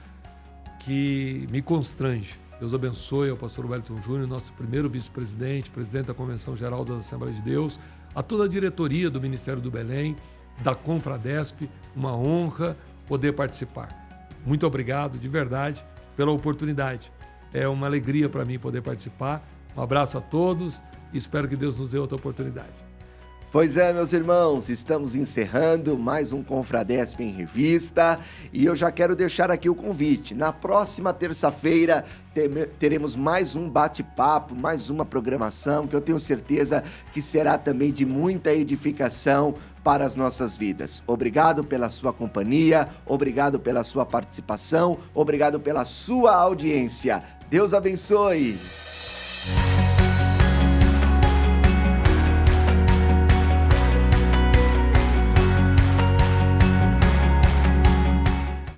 que me constrange. Deus abençoe ao pastor Wellington Júnior, nosso primeiro vice-presidente, presidente da Convenção Geral da Assembleia de Deus, a toda a diretoria do Ministério do Belém, da Confradesp, uma honra poder participar. Muito obrigado, de verdade, pela oportunidade. É uma alegria para mim poder participar. Um abraço a todos e espero que Deus nos dê outra oportunidade. Pois é, meus irmãos, estamos encerrando mais um Confradesp em Revista e eu já quero deixar aqui o convite. Na próxima terça-feira teremos mais um bate-papo, mais uma programação que eu tenho certeza que será também de muita edificação para as nossas vidas. Obrigado pela sua companhia, obrigado pela sua participação, obrigado pela sua audiência. Deus abençoe!